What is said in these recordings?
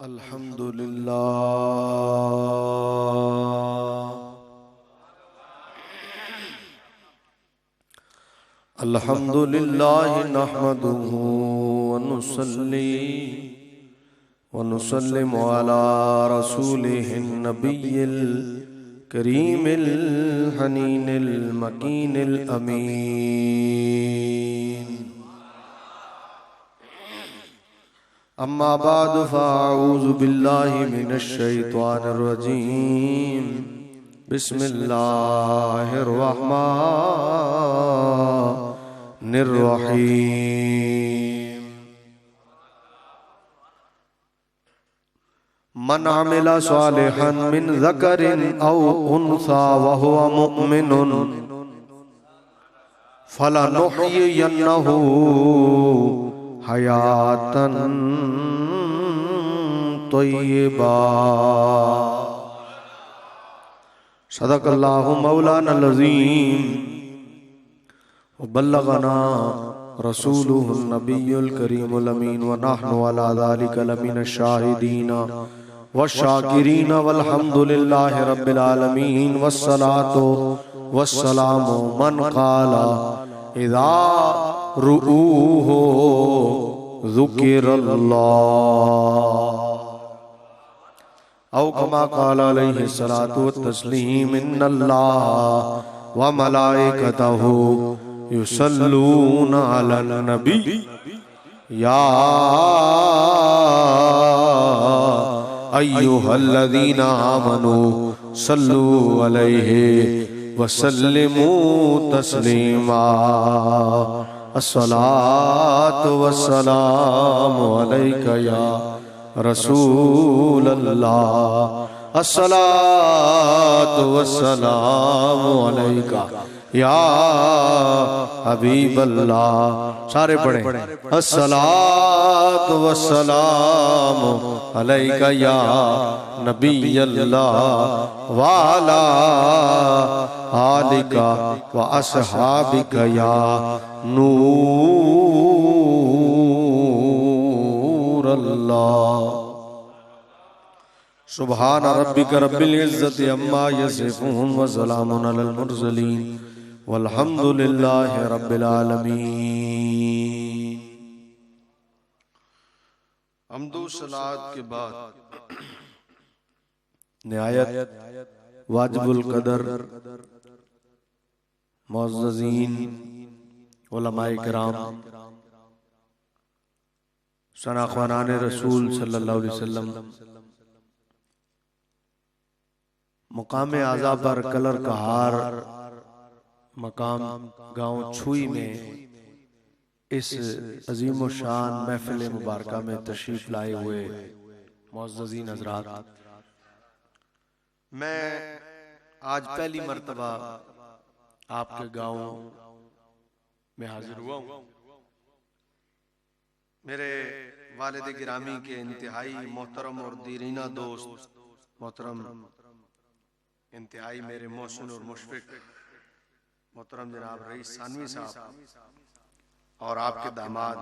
अल्हम्दुलिल्लाह नहमदुहु व नुसल्ली व नुसल्लिमु अला रसूलिहिन नबिय्यिल करीमिल हनीनिल मकीनिल अमीन। अम्मा बादु फ़अऊज़ु बिल्लाहि मिनश शैतानिर रजीम। बिस्मिल्लाहिर रहमानिर रहीम। मन अमिला सालिहन मिन ज़करिन औ उन्सा व हुवा मुमिनुन फलनुह्यियन्नहु हयातन तय्यिबा। सदक़ल्लाहु मौलाना अज़ीम व बल्लगना रसूलुहुन नबियुल करीमुल अमीन व नहनु अला ज़ालिका लमिनश शाहिदीन वश्शाकिरीन वल्हम्दुलिल्लाहि रब्बिल आलमीन। वस्सलातु वस्सलामु मन क़ाला इज़ा रुऊहु ज़ुकिरल्लाह औ कमा क़ाला अलैहि सलातु वत्तस्लीम। इन्नल्लाह व मलाइकतहु युसल्लूना अलन नबी या अय्युहल्लज़ीना आमनू सल्लू अलैहि वसल्लिमू तस्लीमा। अस्सलातु वस्सलामु अलैका या रसूल अल्लाह। अस्सलातु वस्सलामु अलैका या हबीब अल्लाह। सारे पढ़े अस्सलातु वस्सलामु अलैका या नबी अल्लाह वाला आलिका व अस्हाबिका या नूर अल्लाह। सुब्हान रब्बिका रब्बिल इज्जति अम्मा यसिफून व सलामुन अलल मुरसलीन वल्हम्दुलिल्लाहि रब्बिल आलमीन। हम्दो सलात के बाद निहायत वाजिबुल कदर मुअज़्ज़ज़ीन उलमाए किराम सनाख़वानाने रसूल सल्लल्लाहु अलैहि वसल्लम मुकाम आज़ा पर कलर कहार मकाम गांव छुई में इस अजीम शान महफिल मुबारका में तशरीफ लाए हुए मुअज़्ज़ज़ीन हज़रात, मैं आज पहली मर्तबा आपके गांव में हाजिर हुआ हूँ। मेरे वालिद गिरामी के इंतहाई मोहतरम और दीरीना दोस्त मोहतरम इंतहाई मेरे मोहसिन और मुशफ़िक़ मोहतरम जनाब रईस सानवी साहब और आपके दामाद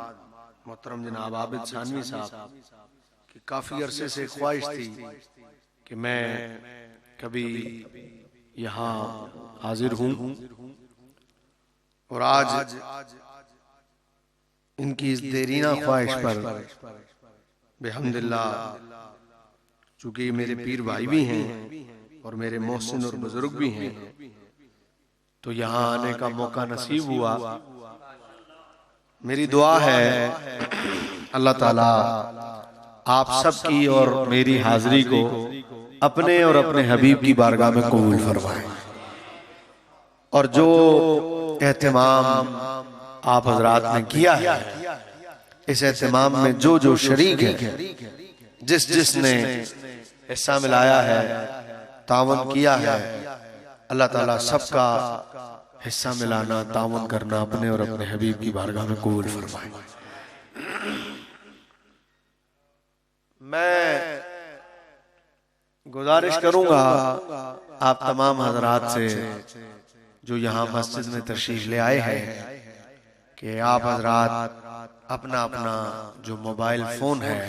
मोहतरम जनाब आबिद सानवी साहब की काफ़ी अरसे से ख्वाहिश थी कि मैं कभी यहाँ हाजिर हूँ और आज इनकी इस देरीना ख्वाहिश पर बेहम्दुलिल्लाह चूँकि मेरे पीर भाई भी हैं और मेरे मोहसिन और बुजुर्ग भी हैं, तो यहाँ आने का मौका नसीब हुआ। मेरी दुआ है अल्लाह ताला आप सबकी और मेरी हाजिरी को अपने और अपने हबीब की बारगाह में कबूल फरमाए और जो एहतमाम आप हजरात ने किया है, इस एहतमाम में जो जो शरीक है, जिस जिसने हिस्सा मिलाया है, तावन किया है, अल्लाह ताला सबका हिस्सा मिलाना तावन करना अपने और अपने हबीब की बारगाह में कबूल फरमाए। मैं गुजारिश करूंगा आप तमाम हजरात से जो यहाँ मस्जिद में तशरीफ ले आए हैं कि आप हजरात अपना अपना जो मोबाइल फोन है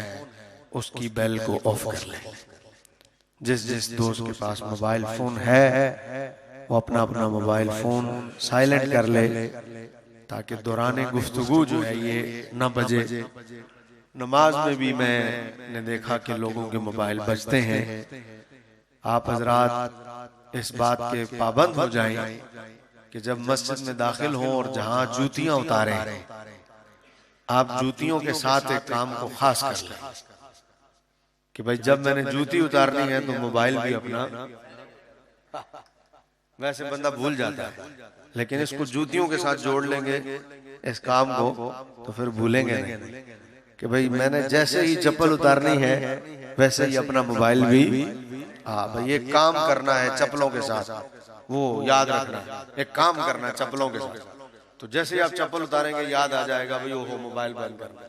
उसकी बेल को ऑफ कर ले। जिस जिस दोस्त के पास मोबाइल फोन है वो अपना अपना मोबाइल फोन साइलेंट कर ले, ताकि दौरान गुफ्तगू जो है ये न बजे। नमाज में भी मैंने देखा कि लोगों के मोबाइल बजते हैं। आप हजरात इस बात के पाबंद हो जाएं कि जब मस्जिद में दाखिल हों और जहां जूतियां उतारें, आप जूतियों के साथ एक काम को खास कर लें कि भाई जब मैंने जूती उतारनी है तो मोबाइल भी अपना, वैसे बंदा भूल जाता है, लेकिन इसको जूतियों के साथ जोड़ लेंगे इस काम को, तो फिर भूलेंगे नहीं कि भाई मैंने जैसे ही चप्पल उतारनी है वैसे ही अपना मोबाइल भी, हाँ भाई ये काम करना है चप्पलों के साथ, वो याद रखना है, एक काम करना है चप्पलों के साथ। तो जैसे ही आप चप्पल उतारेंगे याद आ जाएगा भाई वो मोबाइल बंद करना,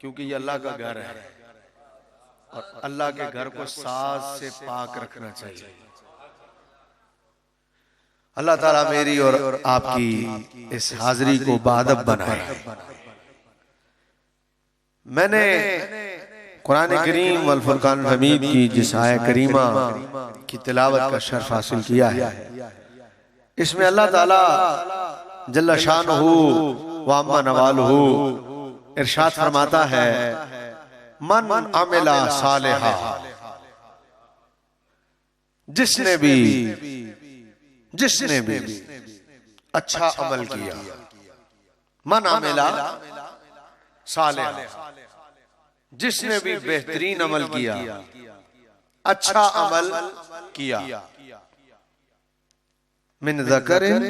क्योंकि ये अल्लाह का घर है और अल्लाह के घर को साज से पाक रखना चाहिए। अल्लाह ताला मेरी और आपकी इस हाजिरी को बाअदब बनाए। मैंने कुरान करीम वल फुरकान हमीद की जिस आय करीमा की तिलावत का शर्फ हासिल किया है, इसमें अल्लाह ताला जल्ला शानहू व अम्मा नवालहू इरशाद फरमाता है, मन अमिला सालिहा, जिसने भी अच्छा अमल किया, मन अमिला सालिहा, जिसने भी बेहतरीन अमल किया, अच्छा अमल किया, मिन ज़करिन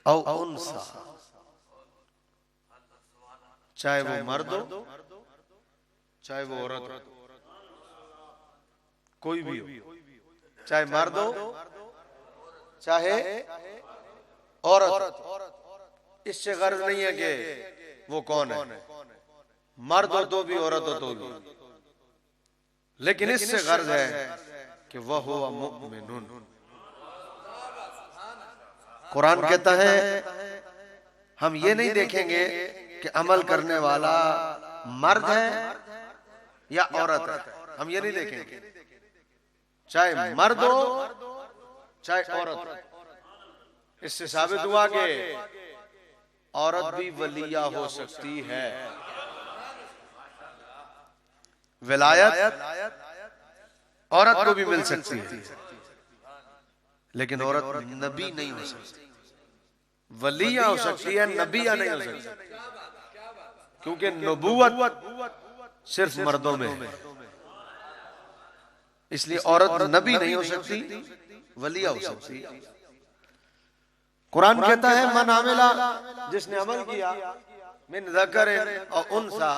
औ उन्सा, चाहे वो मर्द हो चाहे वो औरत हो, कोई भी हो, चाहे मर्द हो चाहे औरत, इससे गर्ज नहीं है कि वो कौन है, मर्द हो तो भी औरत हो तो भी, लेकिन इससे गर्ज है कि वह हुआ मुमिनुन। कुरान कहता है हम ये नहीं देखेंगे कि अमल करने वाला मर्द है या औरत है, हम ये नहीं देखेंगे, चाहे मर्द हो चाहे औरत। इससे साबित हुआ कि औरत भी वलिया हो सकती है, विलायत औरत को भी मिल सकती है, लेकिन औरत नबी नहीं हो सकती, वलिया हो सकती है, नबिया नहीं हो सकती, क्योंकि नबूवत सिर्फ मर्दों में है, इसलिए औरत नबी नहीं हो सकती, वलिया हो सकती है। कुरान कहता है मन आमिला, जिसने अमल किया, मिन ज़करिन और उन्सा,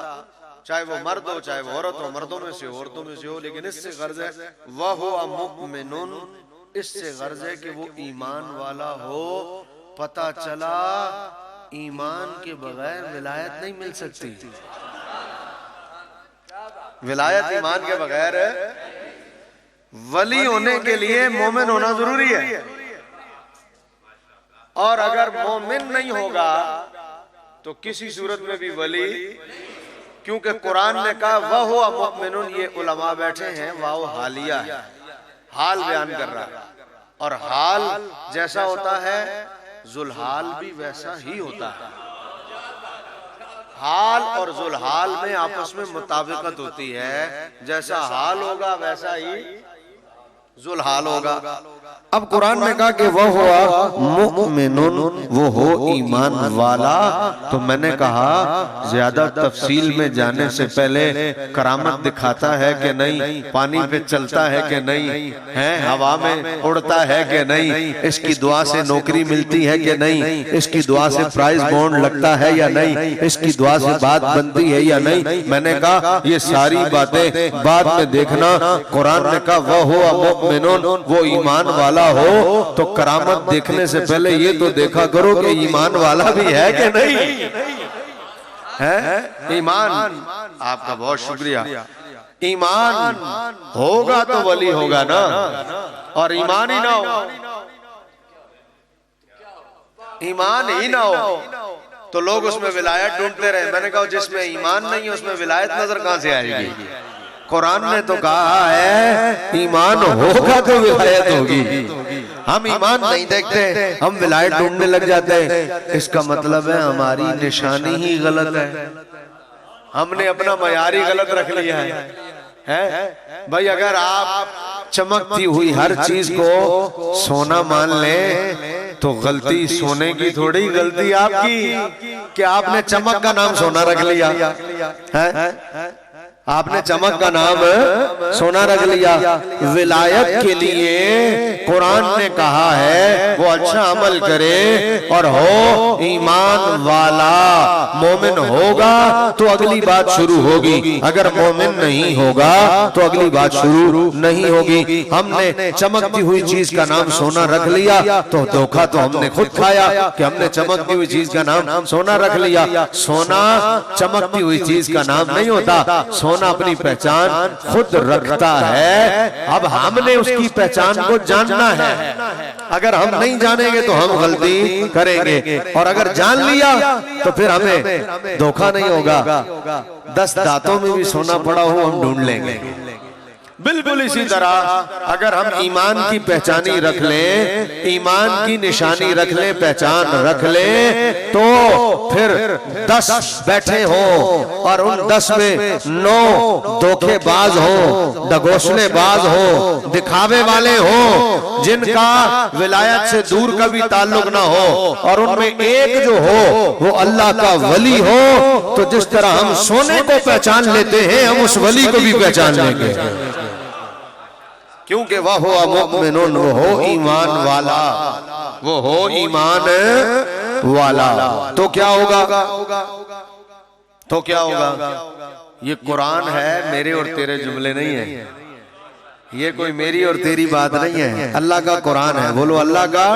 चाहे वो मर्द हो चाहे वो औरत हो, मर्दों में से औरतों में से हो, लेकिन इससे गर्ज है वह हुआ मुमिनुन, इससे गर्ज है कि वो ईमान वाला हो। पता चला ईमान के बगैर विलायत नहीं मिल सकती, विलायत ईमान के बगैर, वली होने के लिए मोमिन होना जरूरी है, और अगर मोमिन नहीं होगा तो किसी सूरत में भी वली, क्योंकि कुरान ने कहा वह हुआ मुमिनुन, ये उलमा बैठे हैं वाओ हालिया है, हाल बयान कर रहा है, और हाल जैसा होता है जुल्हाल भी वैसा ही होता है, हाल और जुल्हाल में आपस में मुताबिकत होती है, जैसा हाल होगा वैसा ही जुल्हाल होगा। अब कुरान ने कहा कि वह हुआ मुमिनुन, वो हो ईमान वाला, तो मैंने कहा ज्यादा तफसील में जाने से पहले करामत दिखाता है कि नहीं, पानी पे चलता है कि नहीं है, हवा में उड़ता है कि नहीं, इसकी दुआ से नौकरी मिलती है कि नहीं, इसकी दुआ से प्राइज बॉन्ड लगता है या नहीं, इसकी दुआ से बात बनती है या नहीं, मैंने कहा ये सारी बातें बाद में देखना। कुरान ने कहा वह हुआ मुमिनुन, वो ईमान वाला हो, तो करामत देखने से पहले ये तो देखा करो कि ईमान वाला भी है कि नहीं है। ईमान, आपका बहुत शुक्रिया, ईमान होगा तो वली होगा ना, और ईमान ही ना हो, ईमान ही ना हो तो लोग उसमें विलायत ढूंढते रहे। मैंने कहा जिसमें ईमान नहीं है उसमें विलायत नजर कहां से आएगी? कुरान ने तो कहा है ईमान होगा तो विलायत होगी। हम ईमान नहीं देखते, हम विलायत ढूंढने लग जाते हैं। इसका मतलब है हमारी निशानी ही गलत है, हमने अपना मयारी गलत रख लिया है। भाई अगर आप चमकती हुई हर चीज को सोना मान ले तो गलती सोने की थोड़ी, गलती आपकी कि आपने चमक का नाम सोना रख लिया है। आपने चमक का नाम सोना रख लिया। विलायत के लिए कुरान ने कहा है वो अच्छा अमल करे और हो ईमान वाला। मोमिन होगा तो अगली बात शुरू होगी, अगर मोमिन नहीं होगा तो अगली बात शुरू नहीं होगी। हमने चमकती हुई चीज का नाम सोना रख लिया तो धोखा तो हमने खुद खाया कि हमने चमकती हुई चीज का नाम सोना रख लिया। सोना चमकती हुई चीज का नाम नहीं होता, सोना अपनी पहचान खुद रखता है। अब हमने उसकी पहचान को जानना है। अगर हम नहीं जानेंगे तो हम गलती करेंगे, और अगर जान लिया तो फिर हमें धोखा नहीं होगा। 10 दांतों में भी सोना पड़ा हो हम ढूंढ लेंगे। बिल्कुल इसी तरह अगर हम ईमान की पहचानी रख लें, ईमान की निशानी रख लें, पहचान रख लें, तो फिर 10 बैठे हो और उन 10 में 9 धोखेबाज हो, दगोशनेबाज हो, दिखावे वाले हो, जिनका विलायत से दूर का भी ताल्लुक ना हो, और उनमें एक जो हो वो अल्लाह का वली हो, तो जिस तरह हम सोने को पहचान लेते हैं हम उस वली को भी पहचान लेंगे, क्योंकि वह हो मुमिनुन, वो हो ईमान वाला, वो हो ईमान वाला। तो क्या होगा? तो क्या होगा? ये कुरान है, मेरे और तेरे जुमले नहीं है, ये कोई मेरी और तेरी बात नहीं है, अल्लाह का कुरान है। बोलो अल्लाह का।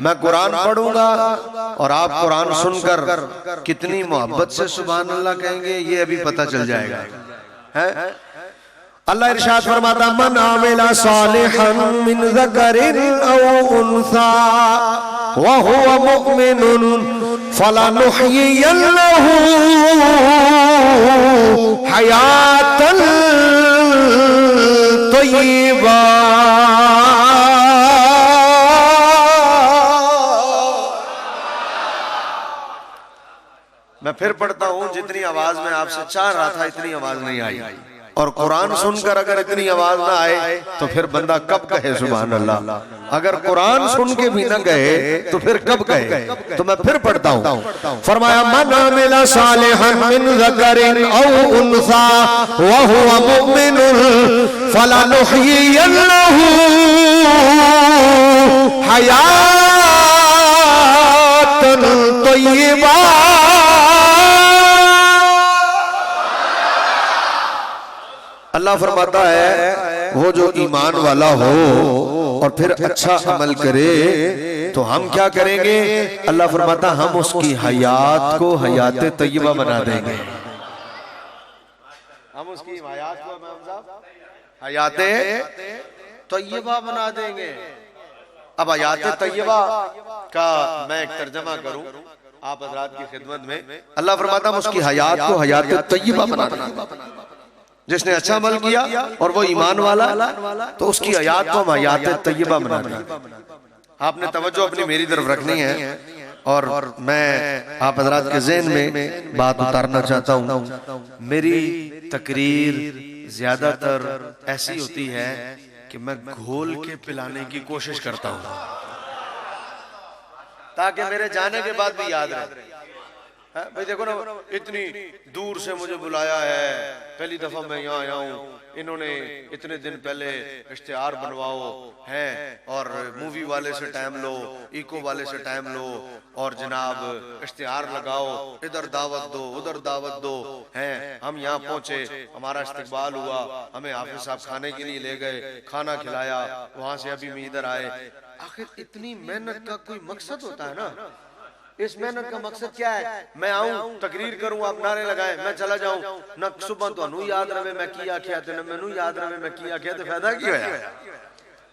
मैं कुरान पढ़ूंगा और आप कुरान सुनकर कितनी मोहब्बत से सुभान अल्लाह कहेंगे ये अभी पता चल जाएगा। है अल्लाह इरशाद फरमाता मन आमिला सालिहन मिन ज़करिन औ उन्सा व हुवा मुमिनुन फलनुहयियन्नहु हयातन तय्यिबा। मैं फिर पढ़ता हूँ, जितनी आवाज में आपसे चाह रहा था इतनी आवाज नहीं आई, और कुरान सुनकर अगर इतनी आवाज ना आए तो फिर बंदा कब कहे सुभान अल्लाह। अगर कुरान सुन के भी न गए तो फिर कब कहे? तो मैं फिर पढ़ता हूँ। फरमाया मन आमिला सालिहन मिन ज़करिन औ उन्सा व हुवा मुमिनुन फलनुहयियन्नहु हयातन तय्यिबा। अल्लाह फरमाता है वो जो ईमान वाला हो और फिर अच्छा अमल करे तो हम क्या करेंगे? अल्लाह फरमाता हम उसकी हयात को हयात तय्यबा बना देंगे। हम उसकी हयात को हयात तय्यबा बना देंगे। अब हयात तय्यबा का मैं एक तर्जमा करूं आप हज़रात की खिदमत में। अल्लाह फरमाता हम उसकी हयात को हयात तय्यबा बना देंगे। जिसने अच्छा अमल किया और वो ईमान वाला तो उसकी हयात को हम हयात तय्यबा बना देंगे। आपने तवज्जो अपनी मेरी तरफ रखनी है, और मैं आप हज़रात के ज़हन में बात उतारना चाहता हूँ। मेरी तकरीर ज्यादातर ऐसी होती है कि मैं घोल के पिलाने की कोशिश करता हूँ ताकि मेरे जाने के बाद भी याद रहे। भाई देखो ना, इतनी दूर से मुझे बुलाया है, पहली दफा मैं यहाँ आया हूँ, इन्होंने इतने दिन पहले इश्तिहार बनवाओ हैं, और मूवी वाले से टाइम लो, इको वाले से टाइम लो, और जनाब इश्तिहार लगाओ, इधर दावत दो उधर दावत दो हैं। हम यहाँ पहुंचे, हमारा इस्तकबाल हुआ, हमें हाफिज साहब खाने के लिए ले गए, खाना खिलाया, वहां से अभी हम इधर आए। आखिर इतनी मेहनत का कोई मकसद होता है ना। इस मेहनत का मकसद क्या है? मैं आऊं, तकरीर करूं, आप नारे लगाए, मैं चला जाऊं, न सुबह तो याद रहे मैं की आख्या ते, न मैनू याद रहे मैं की आख्या, तो फायदा की होया?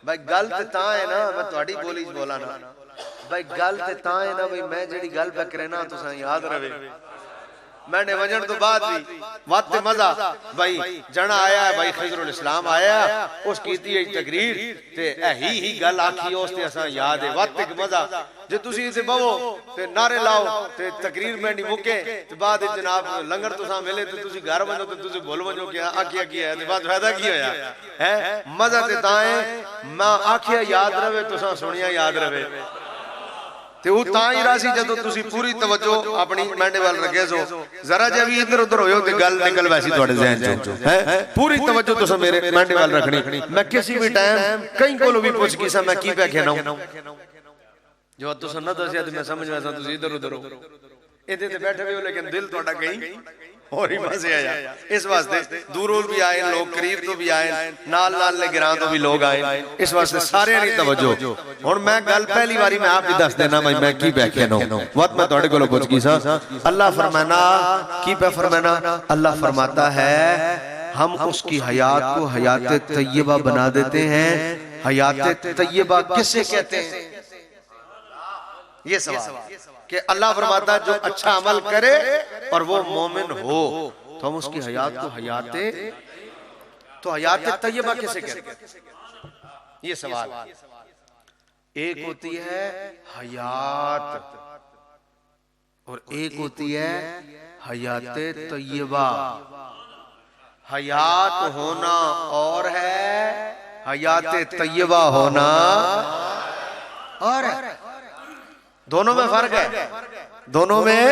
भाई गल ते तां है ना, मैं तुहाडी बोली च बोला ना, भाई गल ते तां है ना भाई मैं जेड़ी गल पे करे ना तुसां याद रहे मैंने वजन तो बाद भी वत मजा भाई जना आया है भाई खिजरुल इस्लाम आया उसकी दी तकरीर ते ही गल आखी उस ते असां याद है वत एक मजा जे तुसी इसे बवो ते नारे लाओ ते तकरीर में नहीं मुके ते बाद जनाब लंगर तुसां मिले ते तुसी घर वनो ते तुसी बोल वनो कि आखिया की है ते बाद फायदा की होया है मजा ते तां है मैं आखिया याद रहे तुसां सुनिया याद रहे ते वो तां ही रासी जदों तुसी पूरी तवज्जो अपनी मैंने वाल रखे सो जरा जे भी इधर उधर होयो ते गल निकल वैसी ਤੁਹਾਡੇ ज़हन चो है पूरी तवज्जो तुसा मेरे मैंने वाल रखनी मैं किसी भी टाइम कहीं कोलो भी पूछ की सा मैं की पे कहना जो तुसा न दसिया ते मैं समझ वैसा तुसी इधर उधर हो इधर ते बैठे हो लेकिन दिल ਤੁਹਾਡਾ कहीं और ही मजे आया इस वास्ते दूरों भी आए लोग करीब तो भी आए नाल नाल ले गिरां तो भी लोग आए इस वास्ते सारे ने तवज्जो हुन मैं गल पहली बारी मैं आप ही दस देना भाई मैं की व्याख्या नो वत मैं ਤੁਹਾਡੇ ਕੋਲੋਂ ਪੁੱਛ ਗਈ ਸਾਂ अल्लाह फरमाना की पे फरमाना अल्लाह फरमाता है हम उसकी हयात को हयात तय्यबा बना देते हैं हयात तय्यबा किसे कहते हैं ये सवाल कि अल्लाह फरमाता जो अच्छा अमल करे और वो मोमिन हो तो हम उसकी हयात को हयात तय्यबा किसे कहते हैं ये सवाल एक होती है हयात और एक होती है हयात तय्यबा हयात होना और है हयात तय्यबा होना और दोनों में फर्क है दोनों में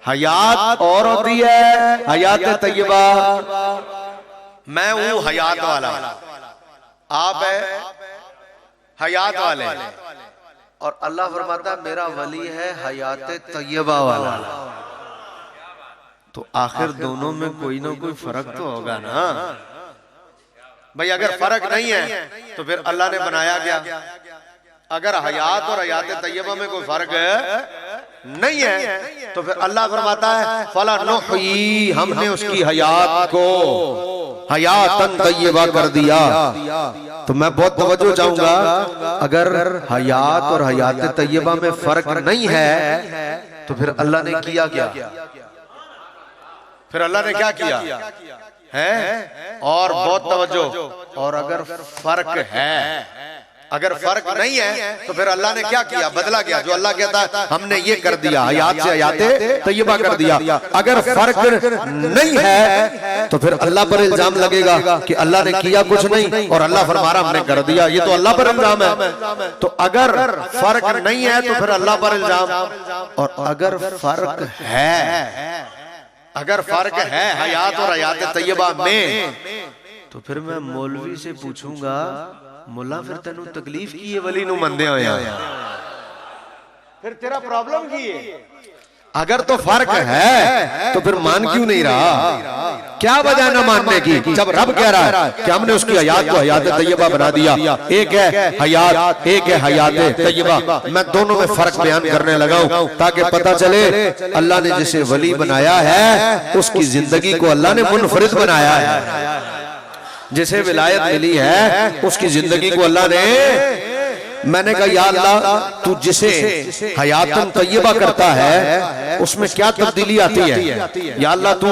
हयात और होती है हयात तय्यबा मैं हूं हयात वाला आप है हयात वाले और अल्लाह फरमाता मेरा वली है हयात तय्यबा वाला तो आखिर दोनों में कोई ना कोई फर्क तो होगा ना भाई अगर फर्क नहीं है तो फिर अल्लाह ने बनाया क्या अगर हयात और हयात तय्यबा में कोई फर्क नहीं है तो फिर अल्लाह फरमाता है फला नुही हमने उसकी हयात को हयातन तय्यबा कर दिया तो मैं बहुत तवज्जो चाहूंगा अगर हयात और हयात तय्यबा में फर्क नहीं है तो फिर अल्लाह ने किया क्या फिर अल्लाह ने क्या किया है और बहुत तवज्जो और अगर फर्क है अगर फर्क नहीं है तो फिर अल्लाह ने क्या किया बदला गया जो अल्लाह कहता है हमने ये कर दिया हयात से हयात तय्यबा कर दिया अगर फर्क नहीं है तो फिर अल्लाह पर इल्जाम लगेगा कि अल्लाह ने किया कुछ नहीं और अल्लाह फरमा रहा हमने कर दिया ये तो अल्लाह पर इल्जाम है तो अगर फर्क नहीं है तो फिर अल्लाह पर इल्जाम और अगर फर्क है हयात और हयात तय्यबा में तो फिर मैं मौलवी से पूछूंगा मुल्ला फिर तेनू तकलीफ की है वली नू मंदे होया फिर तेरा प्रॉब्लम की है अगर तो फर्क है तो फिर मान क्यों नहीं रहा क्या वजह न मानने की जब रब कह रहा है कि हमने उसकी हयात को हयात तय्यबा बना दिया एक है हयात एक है हयात तय्यबा मैं दोनों में फर्क बयान करने लगा हूं ताकि पता चले अल्लाह ने जिसे वली बनाया है उसकी जिंदगी को अल्लाह ने मुनफरिद बनाया है जिसे विलायत मिली है उसकी जिंदगी को अल्लाह ने मैंने कहा या अल्लाह तू जिसे हयातन तय्यबा करता है उसमें क्या तब्दीली आती है या अल्लाह तू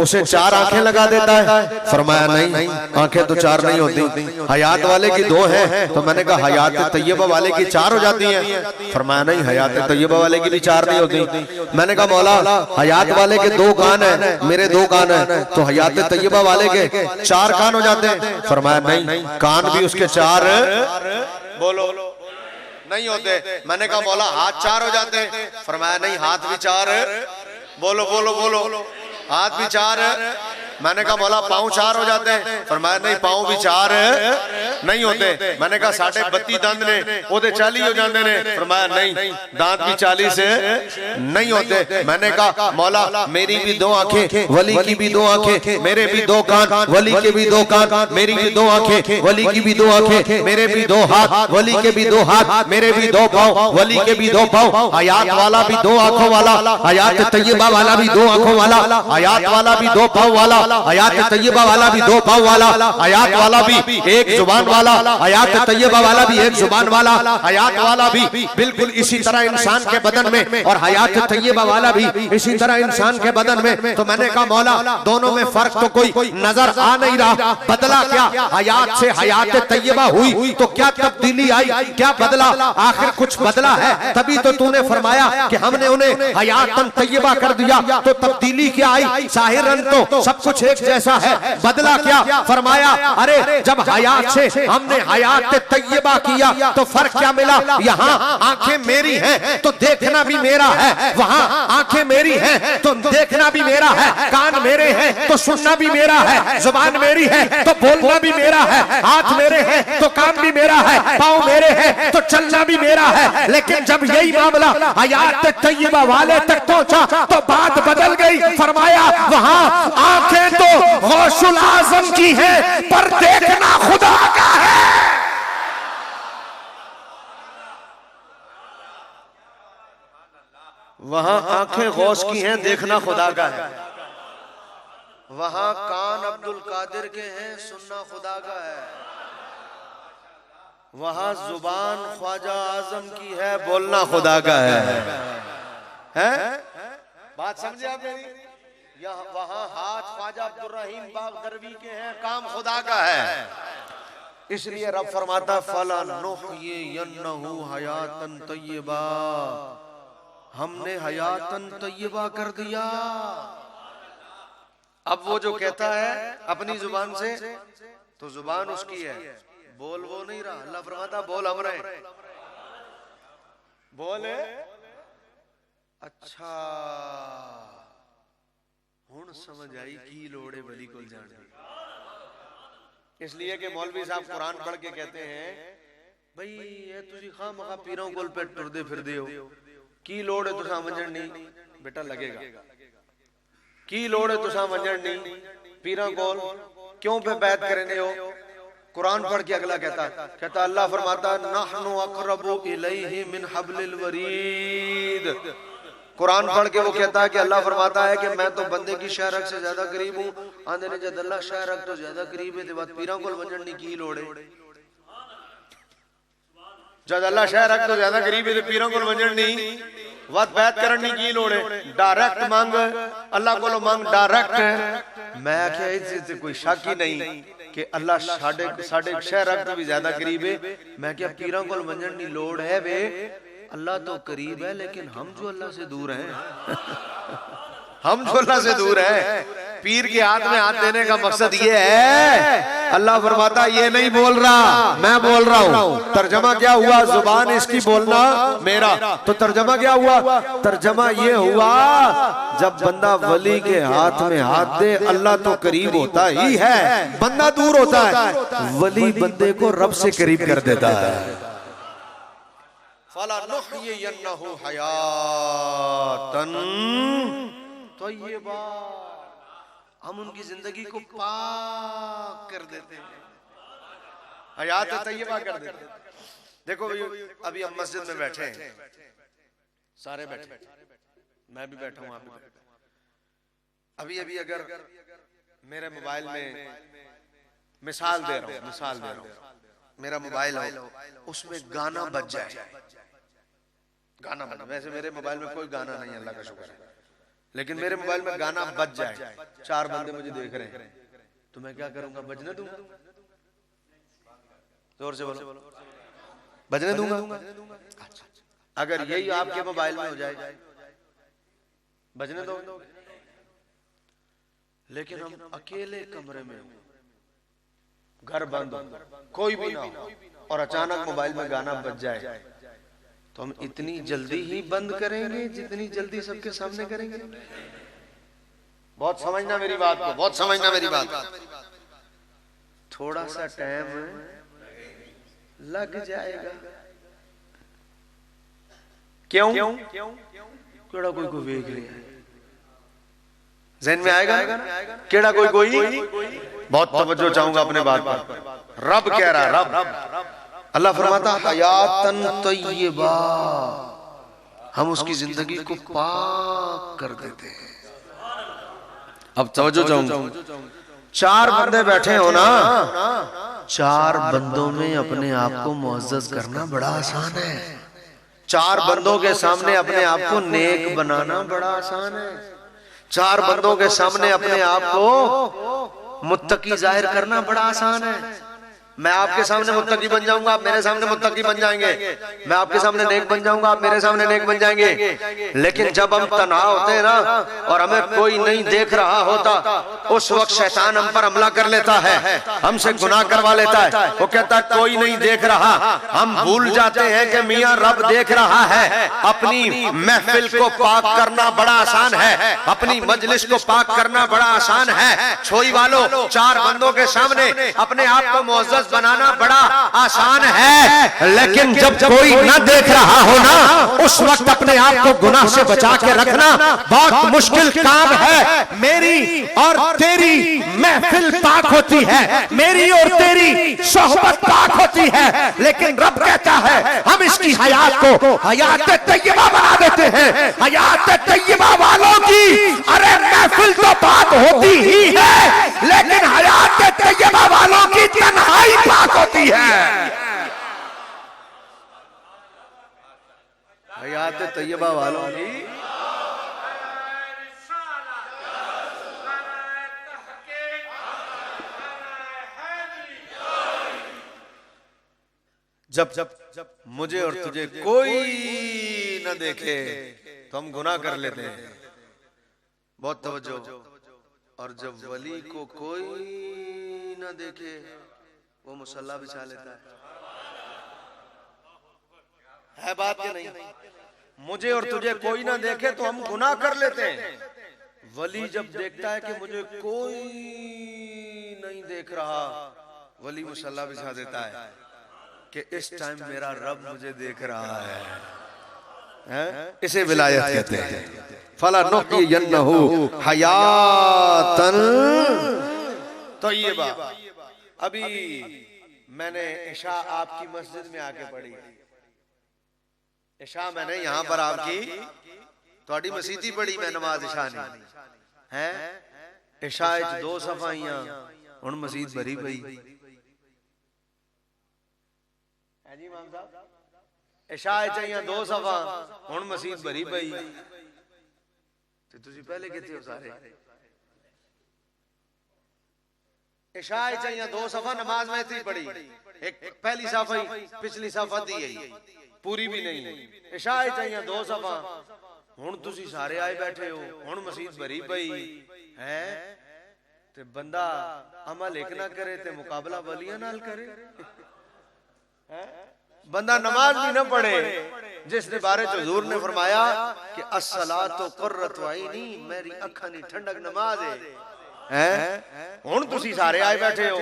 उसे 4 आंखें लगा देता है फरमाया नहीं आंखें तो 4 नहीं होती हयात वाले की 2 हैं तो मैंने कहा हयात तय्यबा वाले की 4 हो जाती हैं फरमाया नहीं हयात तय्यबा वाले की भी 4 नहीं होती मैंने कहा मौला हयात वाले के 2 कान है मेरे 2 कान है तो हयात तय्यबा वाले के 4 कान हो जाते हैं फरमाया नहीं कान भी उसके 4 बोलो नहीं होते मैंने कहा मौला हाथ 4 हो जाते हैं फरमाया नहीं हाथ भी 4 बोलो बोलो बोलो हाथ भी 4 मैंने कहा मौला पाँव 4 हो जाते हैं फरमाया नहीं पाँव भी 4 नहीं होते मैंने कहा 32 दांत ने ओदे 40 हो जाते ने फरमाया नहीं दांत भी 40 नहीं होते मैंने कहा मौला मेरी भी 2 आंखें वली की भी 2 आंखें मेरे भी 2 कान वली के भी 2 कान मेरी भी 2 आंखें वली की भी 2 आंखें मेरे भी 2 हाथ वली के भी 2 हाथ मेरे भी 2 पाँव वली के भी 2 पाँव हयात वाला भी 2 आंखों वाला हयात तय्यबा वाला भी 2 आंखों वाला हयात वाला भी 2 पाँव वाला हयात तैयबा वाला भी दो पाँव वाला, हयात वाला भी एक जुबान वाला, हयात तैयबा वाला भी एक जुबान वाला, हयात वाला भी बिल्कुल इसी तरह इंसान के बदन में, और हयात तैयबा वाला भी इसी तरह इंसान के बदन में। तो मैंने कहा मौला दोनों में फर्क तो कोई नजर आ नहीं रहा, बदला क्या? हयात से हयात तैयबा हुई तो क्या तब्दीली आई, क्या बदला? आखिर कुछ बदला है, तभी तो तूने फरमाया कि हमने उन्हें हयातन तैयबा कर दिया। तो तब्दीली क्या आई? जाहिरन तो सब कुछ एक जैसा है, बदला क्या? फरमाया अरे जब हयात से हमने हयात तैयबा किया तो फर्क क्या मिला? यहाँ आंखें मेरी हैं तो देखना भी मेरा है, वहाँ आंखें मेरी हैं तो देखना भी मेरा है, कान मेरे हैं तो सुनना भी मेरा है, जुबान मेरी है तो बोलना भी मेरा है, हाथ मेरे हैं तो काम भी मेरा है, पाँव मेरे हैं तो चलना भी मेरा है। लेकिन जब यही मामला हयात तैयबा वाले तक पहुंचा तो बात बदल गई। फरमाया वहां आंखें तो गौसुल आजम की है पर देखना खुदा का है। वहां आंखें गौस की हैं, देखना खुदा का है। वहां कान अब्दुल कादिर के हैं, सुनना खुदा का है। वहां जुबान ख्वाजा आजम की है, बोलना खुदा का है? बात समझे आप मेरी? यहाँ वहां हाथ ख्वाजा अब्दुल रहीम बागदरवी के हैं, काम खुदा का है। इसलिए रब फरमाता फला नुहयियन्नहु हयातन तय्यबा, हमने हयातन तय्यबा कर दिया। अब वो जो कहता है अपनी जुबान से, तो जुबान उसकी है, बोल वो नहीं रहा। अल्लाह फरमाता बोल हम रहे, बोले अच्छा हुण समझ आई की लोड़े भली को जाने। इसलिए कि मौलवी साहब कुरान पढ़ के कहते हैं भाई ये तुझी खामखा पीरों कोल पे टुरदे फिरदे हो, की लोड़ है तुसा मंजन नहीं, बेटा लगेगा की लोड़ है तुसा मंजन नहीं, पीरा कोल क्यों पे बैत करने हो। कुरान पढ़ के अगला कहता अल्लाह फरमाता नहनु अक़रबु इलैहि मिन हब्लिल वरीद। कुरान पढ़ के वो कहता है कि अल्लाह फरमाता है कि मैं तो बंदे की शहरक से ज्यादा करीब हूँ। आंधे ने जद अल्लाह शहरक तो ज्यादा करीब है, बात पीरा कोल मंजन नहीं की लोड़ है। जद अल्लाह शहरक तो ज्यादा करीब है, पीरा कोल मंजन नहीं वत बैत करनी की लोड़ है। डायरेक्ट मांग अल्लाह को मांग, डायरेक्ट है। मैं आख्या इससे कोई शक ही नहीं कि अल्लाह साढ़े शहरक तो भी ज्यादा करीब है। मैं क्या पीरा कोल मंजन नहीं लोड़ है वे, अल्लाह तो करीब है लेकिन हम जो अल्लाह से दूर हैं हम जो अल्लाह से दूर हैं। पीर के हाथ में हाथ देने का मकसद ये है, अल्लाह फरमाता ये नहीं बोल रहा, मैं बोल रहा हूँ। तर्जमा क्या हुआ? जुबान इसकी, बोलना मेरा। तो तर्जमा क्या हुआ? तर्जमा ये हुआ जब बंदा वली के हाथ में हाथ दे, अल्लाह तो करीब होता ही है, बंदा दूर होता है। वली बंदे को रब से करीब कर देता है। फला नुहयियन्नहु हयातन तय्यबा, हम उनकी जिंदगी को पाक कर देते हैं, हयात तय्यबा कर देते हैं। देखो अभी हम मस्जिद में बैठे हैं, सारे बैठे, मैं भी बैठा हूं, आप भी। अभी अभी अगर मेरे मोबाइल में मिसाल दे रहा हूं, मेरा मोबाइल हो, उसमें गाना बज जाए, गाना बजा, वैसे मेरे मोबाइल में कोई गाना नहीं है, अल्लाह का शुक्र है, लेकिन मेरे मोबाइल में गाना बज जाए, चार बंदे मुझे देख रहे हैं, तो मैं क्या करूंगा? बजने दूंगा? जोर से बोलो, बजने दूंगा? अगर यही आपके मोबाइल में हो जाए, बजने दो। लेकिन हम अकेले कमरे में, घर बंद, कोई भी ना हो, और अचानक मोबाइल में गाना बज जाए, तो हम इतनी जल्दी ही बंद करेंगे जितनी जल्दी सबके सामने करेंगे। बहुत समझना मेरी बात को, बहुत समझना मेरी बात। थोड़ा सा टाइम लग जाएगा। क्यों? केड़ा कोई को वेख रहे हैं, ज़हन में आएगा केड़ा कोई। बहुत तवज्जो चाहूंगा अपने बात पर। रब कह रहा, रब अल्लाह फरमाता हयातन तय्यबा, हम उसकी जिंदगी को पाक कर देते हैं। अब तवज्जो चाहूंगा, चार बंदे बैठे हो ना, चार बंदों में अपने आप को मुअज़्ज़ज़ करना बड़ा आसान है। चार बंदों के सामने अपने आप को नेक बनाना बड़ा आसान है। चार बंदों के सामने अपने आप को मुत्तकी जाहिर करना बड़ा आसान है। मैं आपके सामने मुत्तकी बन जाऊंगा, आप मेरे सामने मुत्तकी बन जाएंगे। मैं आपके सामने नेक बन जाऊंगा, आप मेरे सामने नेक बन जाएंगे। लेकिन जब हम तन्हा होते हैं ना और हमें कोई नहीं देख रहा होता, उस वक्त शैतान हम पर हमला कर लेता है, हमसे गुनाह करवा लेता है। वो कहता है कोई नहीं देख रहा। हम भूल जाते हैं कि मियां रब देख रहा है। अपनी महफिल को पाक करना बड़ा आसान है, अपनी मजलिस को पाक करना बड़ा आसान है। छोई वालों, चार बंदों के सामने अपने आप को मुअज़्ज़ज़ बनाना बड़ा आसान है। लेकिन जब कोई न देख रहा हो ना, उस वक्त अपने आप को गुनाह से बचा के रखना बहुत मुश्किल काम है। मेरी और तेरी महफिल पाक होती है, मेरी और तेरी सोहबत पाक होती है, लेकिन रब कहता है हम इसकी हयात को हयात तय्यबा बना देते हैं। हयात तय्यबा वालों की अरे महफिल तो पाक होती ही है, लेकिन हयात तय्यबा वालों की तन्हाई पाक होती है। हयात तय्यबा वालों की जब जब जब मुझे और तुझे कोई न देखे तो हम गुनाह कर लेते हैं। बहुत तवज्जो। और जब वली को कोई न देखे वो मुसल्ला बिछा लेता है बात कि नहीं? मुझे और तुझे कोई ना देखे तो हम गुनाह कर लेते हैं। वली जब देखता है कि मुझे कोई नहीं देख रहा, वली मुसल्ला बिछा देता है कि इस टाइम मेरा रब मुझे देख रहा है। इसे विलायत कहते हैं। फला नुहयियन्नहु हयातन तय्यबा। अभी मैंने इशा आपकी मस्जिद में आके पढ़ी। इशा मैंने यहाँ पर आपकी थोड़ी मसीती पढ़ी, मैं नमाज इशा नहीं है। इशा दो सफाइयां हुण मसीत भरी पई है जी इमाम साहब। इशा चाहिए दो सफा हुण मसीत भरी पई। ते तुसी पहले किथे हो सारे? इशा चाहिए दो सफा नमाज में इतनी पड़ी, एक पहली सफा पिछली सफा दी है पूरी भी नहीं। इशा चाहिए दो सफा, हुण तुसी सारे आए बैठे हो, हुण मसीत भरी पई है। ते बंदा अमल एक ना करे ते मुकाबला वलियां नाल करे। बंदा नमाज भी ना पढ़े, जिसने बारे च हुजूर ने फरमाया कि अस्सलातु कुर्रतु ऐनी, मेरी अखां दी ठंडक नमाज है। हुण तुसी सारे आए बैठे हो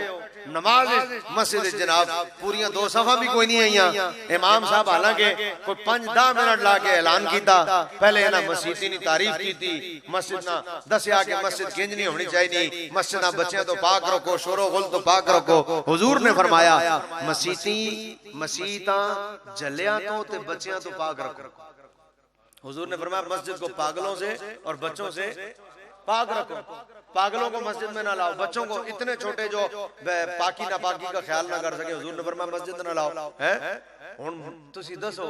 नमाज मस्जिद जनाब पूरियां दो सफा भी कोई नहीं आईयां। इमाम साहब हालांकि कोई 5-10 मिनट ला के ऐलान कीता, पहले इन्हां मस्जिद दी तारीफ कीती, मस्जिद ना दस्या कि मस्जिद किंज नहीं होनी चाहिए, मस्जिद बच्चों तो पाक रखो, शोरो गुल तो पाक रखो। हुजूर ने फरमाया मसीतां जलियां तो ते बच्चों तो पाक रखो। हुजूर ने फरमाया मस्जिद को पागलों से और बच्चों से पाक रखो। पागलों को मस्जिद में ना लाओ, बच्चों को इतने छोटे जो पाकी ना पाकी का ख्याल ना कर सके, हुजूर ने फरमाया मस्जिद ना लाओ। है हुण तुसी दसो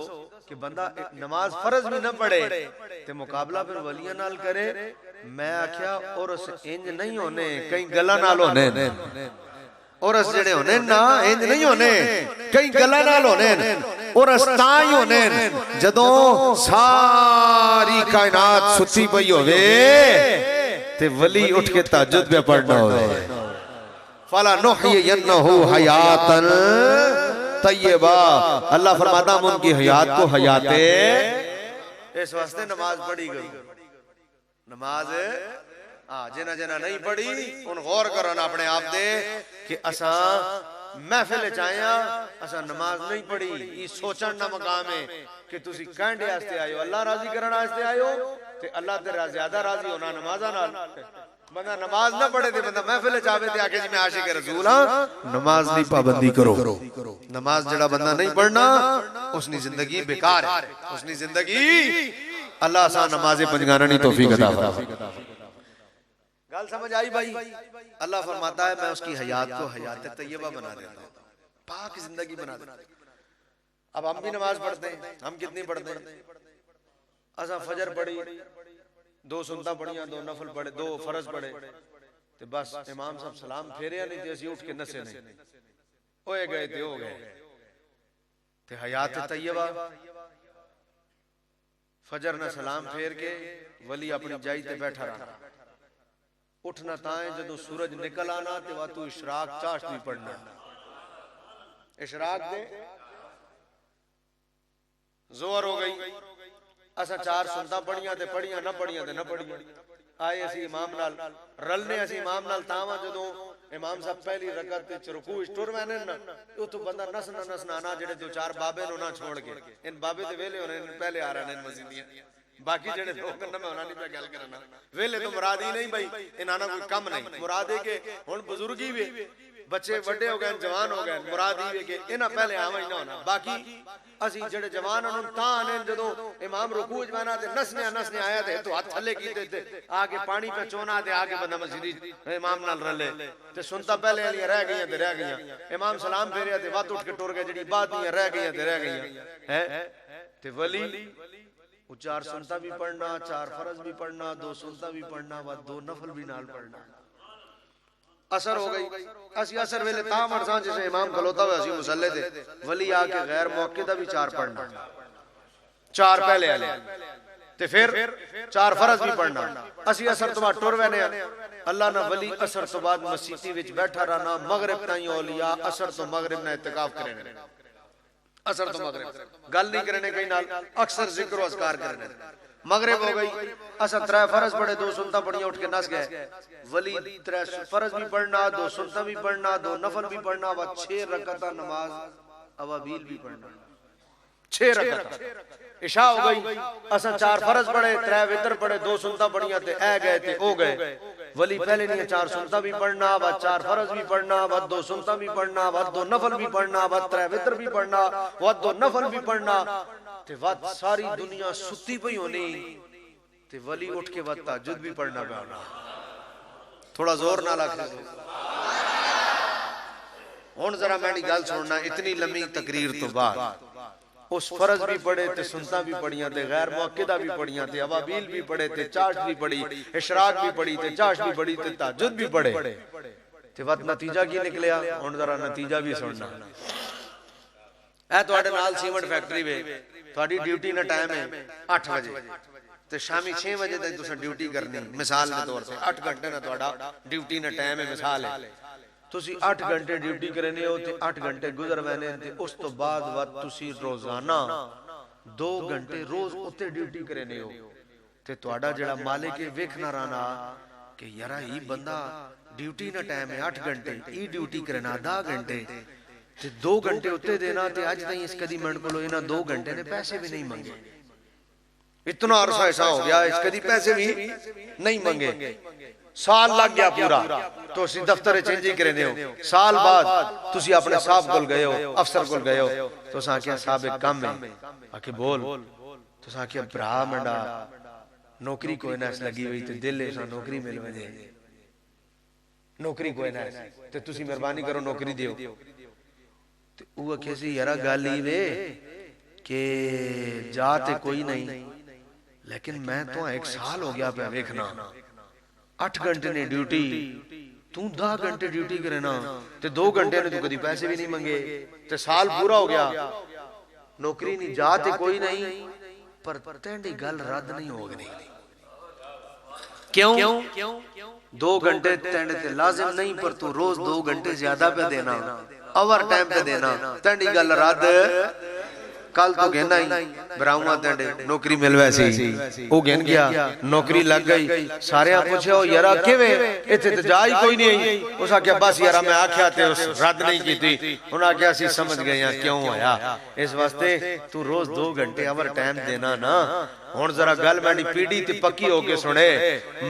कि बंदा नमाज फर्ज भी ना पढ़े ते मुकाबला फिर वलियां नाल करे। मैं आख्या और इंज नहीं होने, कई गल्लां नाल होने, और जेड़े होने ना इंज नहीं होने, कई गल्लां नाल होने। और तां ही होने जदों सारी कायनात सुती पई होवे ते वली उठ के तहज्जुद पे पढ़ना होवे। फला नुहयियन्नहु हयातन तय्यबा। अल्लाह फरमाता हम उनकी हयात को हयाते, इस वास्ते नमाज पढ़ी गई। नमाज जिन्ना जिन्ना नहीं पढ़ी उन गौर करो ना अपने आप दे कि असा महफिल च आया, असा नमाज नहीं पढ़ी। ये सोचण दा मकाम है कि तुसी कहंदे वास्ते आयो, अल्लाह राजी करन वास्ते आयो ते अल्लाह तेरा ज्यादा राजी होना नमाज़ा नाल। बंदा नमाज ना पढ़े ते बंदा महफिल च आवे ते आके जी मैं आशिक रसूल हां। नमाज दी पाबंदी करो। नमाज जेड़ा बंदा नहीं पढ़ना उसकी जिंदगी बेकार है, उसकी जिंदगी अल्लाह सा नमाज़े पंजगाना नहीं तौफीक अता फरमाए। गल समझ आई भाई? अल्लाह फरमाता है मैं उसकी हयात को हयात तैयबा बना देता हूँ, पाक जिंदगी बना देता हूँ। अब हम भी नमाज पढ़ते हैं, हम कितनी पढ़ते हैं? असा फजर पढ़ी, 2 सुन्नतां पढ़ियां, 2 नफल पढ़े, 2 फर्ज पढ़े, ते बस इमाम साहब सलाम फेरिया नहीं ते असीं उठ के नसे नहीं, होए गए ते हो गए। ते हयात तैयबा फजर ने सलाम फेर के वली अपनी जाई ते बैठा रहा, उठना ताए जदों सूरज निकल आना ते वा तू इशराक चाश्त भी पढ़ना। इशराक दे जोर हो गई, असा 4 सुन्नतां पढ़ियां ते पढ़ियां, ना पढ़ियां ते ना पढ़ियां। आए असी इमाम नाल रलने, असी इमाम नाल तावा जदों इमाम साहब पहली रकअत ते रुकू टुर मैंने ना उतो बंदा नसना नसना ना जेड़े 2-4 बाबे नो ना छोड़ के इन बाबे ते वेले होने पहले आ रहे ने मस्जिदियां, बाकी जेड़े लोग ना मैं उन्हां दी गल करना। वेले तो मुराद ही नहीं भाई, इन्हां ना कोई कम नहीं, मुराद है कि हुण बुजुर्गी वे, बच्चे बड़े हो गए, जवान हो गए, मुराद ही है कि इन्हां पहले आवा ही ना होना। बाकी असी जेड़े जवान उन्हां तां ने जदों इमाम रुकू च बैठा ते नसने नसने आया ते तो हाथ थले कीते ते आके पानी पे चोना ते आके बंदा मस्जिद इमाम नाल रले ते सुनता पहले वाली रह गईयां ते रह गईयां। इमाम सलाम फेरिया ते वत उठ के टुर गए, जेड़ी बाद दी रह गईयां ते रह गईयां हैं। ते वली 4 सुन्नतां भी पढ़ना, 4 फर्ज भी पढ़ना, 2 सुन्नतां भी पढ़ना, व 2 नफल भी नाल पढ़ना। असर हो गई, असी असर वेले तां मरसा जिसे इमाम खलोता हुआ असी मुसल्ले ते वली आके गैर मौके दा भी 4 पढ़ना, 4 पहले वाले ते फिर 4 फर्ज भी पढ़ना। असी असर तो बाद टुर वैने अल्लाह ना वली असर तो बाद मस्जिद विच बैठा रहना, मगरिब ताईं औलिया असर तो मगरिब ना इत्तिकाफ करने, असर तो मगरिब गल नहीं करने कहीं नाल, अक्सर जिक्र व अज़कार करने। मगरिब हो गई, असा 3 फर्ज पढ़े, 2 सुन्नतां पढ़ियां, उठ के नस गए। वली 3 फर्ज भी पढ़ना, 2 सुन्नतां भी पढ़ना, 2 नफल भी पढ़ना, व 6 रकअत नमाज अवाबील भी पढ़ना, 6 रकअत। इशा हो गई, असा 4 फर्ज पढ़े, 3 वितर पढ़े, 2 सुन्नतां पढ़ियां ते ए गए ते ओ गए। वली पहले नहीं 4 सुन्नतां भी पढ़ना, व 4 फर्ज भी पढ़ना, व 2 सुन्नतां भी पढ़ना, व 2 नफल भी पढ़ना, व 3 वितर भी पढ़ना, व 2 नफल भी पढ़ना ते वत सारी दुनिया सुती पई होनी ते वली उठ के वत तहज्जुद भी पढ़ना पड़ना। थोड़ा जोर ना लग हुण जरा मेरी गल सुनना, इतनी लंबी तकरीर तो बाद उस फर्ज भी पढ़े ते सुन्नतां भी पढ़ियां ते गैर मौक़िदा भी पढ़ियां ते अवाबील भी पढ़े ते चाश्त भी पढ़ी, इशराक भी पढ़ी ते चाश्त भी पढ़ी ते तहज्जुद भी पढ़े ते वत नतीजा की निकलिया। हुण जरा नतीजा भी सुनना। ए तुहाडे नाल सीमेंट फैक्ट्री वे, तुहाडी ड्यूटी ना टाइम है 8 बजे ते शामी 6 बजे तक तुसां ड्यूटी करनी, मिसाल के तौर पे 8 घंटे ना तुहाडा ड्यूटी ना टाइम है, मिसाल है। तुसी 8 घंटे ड्यूटी करने हो ते 8 घंटे गुजर वैने ते उस तो बाद वत तुसी रोजाना 2 घंटे रोज उत्ते ड्यूटी करने हो ते तुहाडा जेड़ा मालिक है वेखना रहना कि यारा ई बंदा ड्यूटी ना टाइम है 8 घंटे, ई ड्यूटी करना 10 घंटे ते 2 घंटे उत्ते देना ते अज ताईं इस कदी मिंट कोलो इन्हां 2 घंटे ने पैसे भी नहीं मंगे। इतना अरसा ऐसा हो गया इस कदी पैसे भी नहीं मंगे। साल लग गया पूरा तो असी दफ्तर चेंज करने हो, साल बाद तुसी अपने साहब कोल गए हो, अफसर कोल गए हो तो असां आख्या साहब एक काम है, आके बोल तो असां आख्या भरा मंडा नौकरी कोई ना लगी हुई ते दिल है नौकरी मिल वजे, नौकरी कोई ना ते तुसी मेहरबानी करो नौकरी दियो। ते वो आखे सी यारा गल ही वे के जाते कोई नहीं, लेकिन मैं तो 1 साल हो गया पे वेखना 8 घंटे ने ड्यूटी, तू 10 घंटे ड्यूटी करे ना ते 2 घंटे ने तू कदी पैसे भी नहीं मंगे ते साल पूरा हो गया, नौकरी नहीं, जाते कोई नहीं, पर तेंडी गल रद्द नहीं हो गई। क्यों? 2 घंटे तेंडे ते लाजिम नहीं, पर तू रोज 2 घंटे ज्यादा पे देना, ओवर टाइम पे देना, तेंडी गल रद्द। कल तो कहना ही बराऊमा तेंडे नौकरी मिल वैसी, वो गिन गया नौकरी लग गई। सारे पूछे हो यारा किवें, इत्थे ते जा ही कोई नहीं। उस आख्या बस यारा मैं आख्या ते उस रद्द नहीं कीती। उन्हें आख्या असीं समझ गए हैं क्यों होया, इस वास्ते तू रोज 2 घंटे ओवर टाइम देना ना, हुण जरा गल मैंने पीढ़ी ते पक्की होके सुने,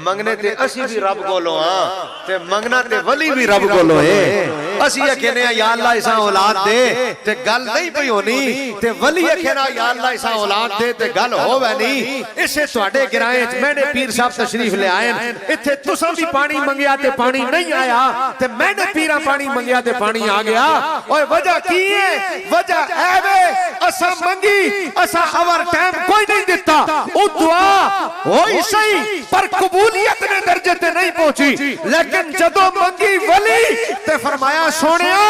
मंगने ते असी भी रब कोलों हां ते मंगना ते वली भी रब कोलों है। असी कहने या अल्लाह इसा औलाद दे ते गल नहीं पई होनी, ते वली कहना या अल्लाह इसा औलाद दे ते गल होवे नहीं। इसे तुहाडे गिराए च मैंने पीर साहब तशरीफ ले आए, इत्थे तुसां भी पानी मंगया ते पानी नहीं आया, ते मैंने पीरा पानी मंगया ते पानी आ गया। ओए वजह की है? वजह है वे असा मंगी, असा अवर टाइम कोई नहीं दिता। ओ दुआ होई सही पर कबूलियत ने दर्जे ते नहीं पहुंची, लेकिन जदों मंगी वली ते फरमाया सोनिया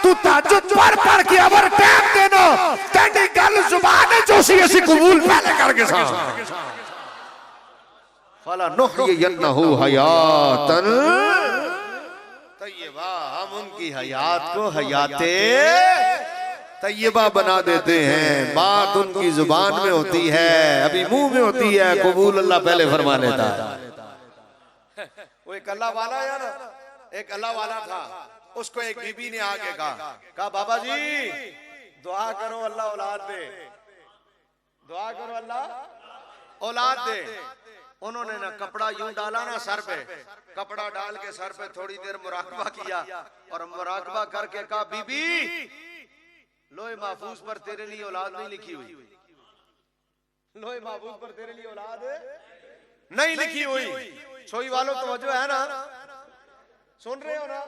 तू तहज्जुद पढ़ के अवर टाइम देना, तेरी गल जुबान है जो सी असी कबूल पहले करके सा। फला नुहयियन्नहु हयातन तय्यबा, हम उनकी हयात को हयाते तय्यबा बना देते हैं। बात उनकी जुबान में होती है, अभी मुंह में होती है, कबूल अल्लाह पहले फरमा लेता है। वो एक अल्लाह वाला है ना, एक अल्लाह वाला था, उसको एक बीबी ने आके कहा बाबा जी दुआ करो अल्लाह औलाद दे, दुआ करो अल्लाह औलाद दे। उन्होंने ना कपड़ा यूं डाला ना सर पे, कपड़ा डाल के सर पे थोड़ी देर मुराकबा किया और मुराकबा करके कहा बीबी लोहे महफूज पर तेरे लिए औलाद नहीं लिखी हुई, लोहे महफूज पर तेरे लिए औलाद नहीं लिखी हुई। सोई वालों तवज्जो है ना, सुन रहे हो ना,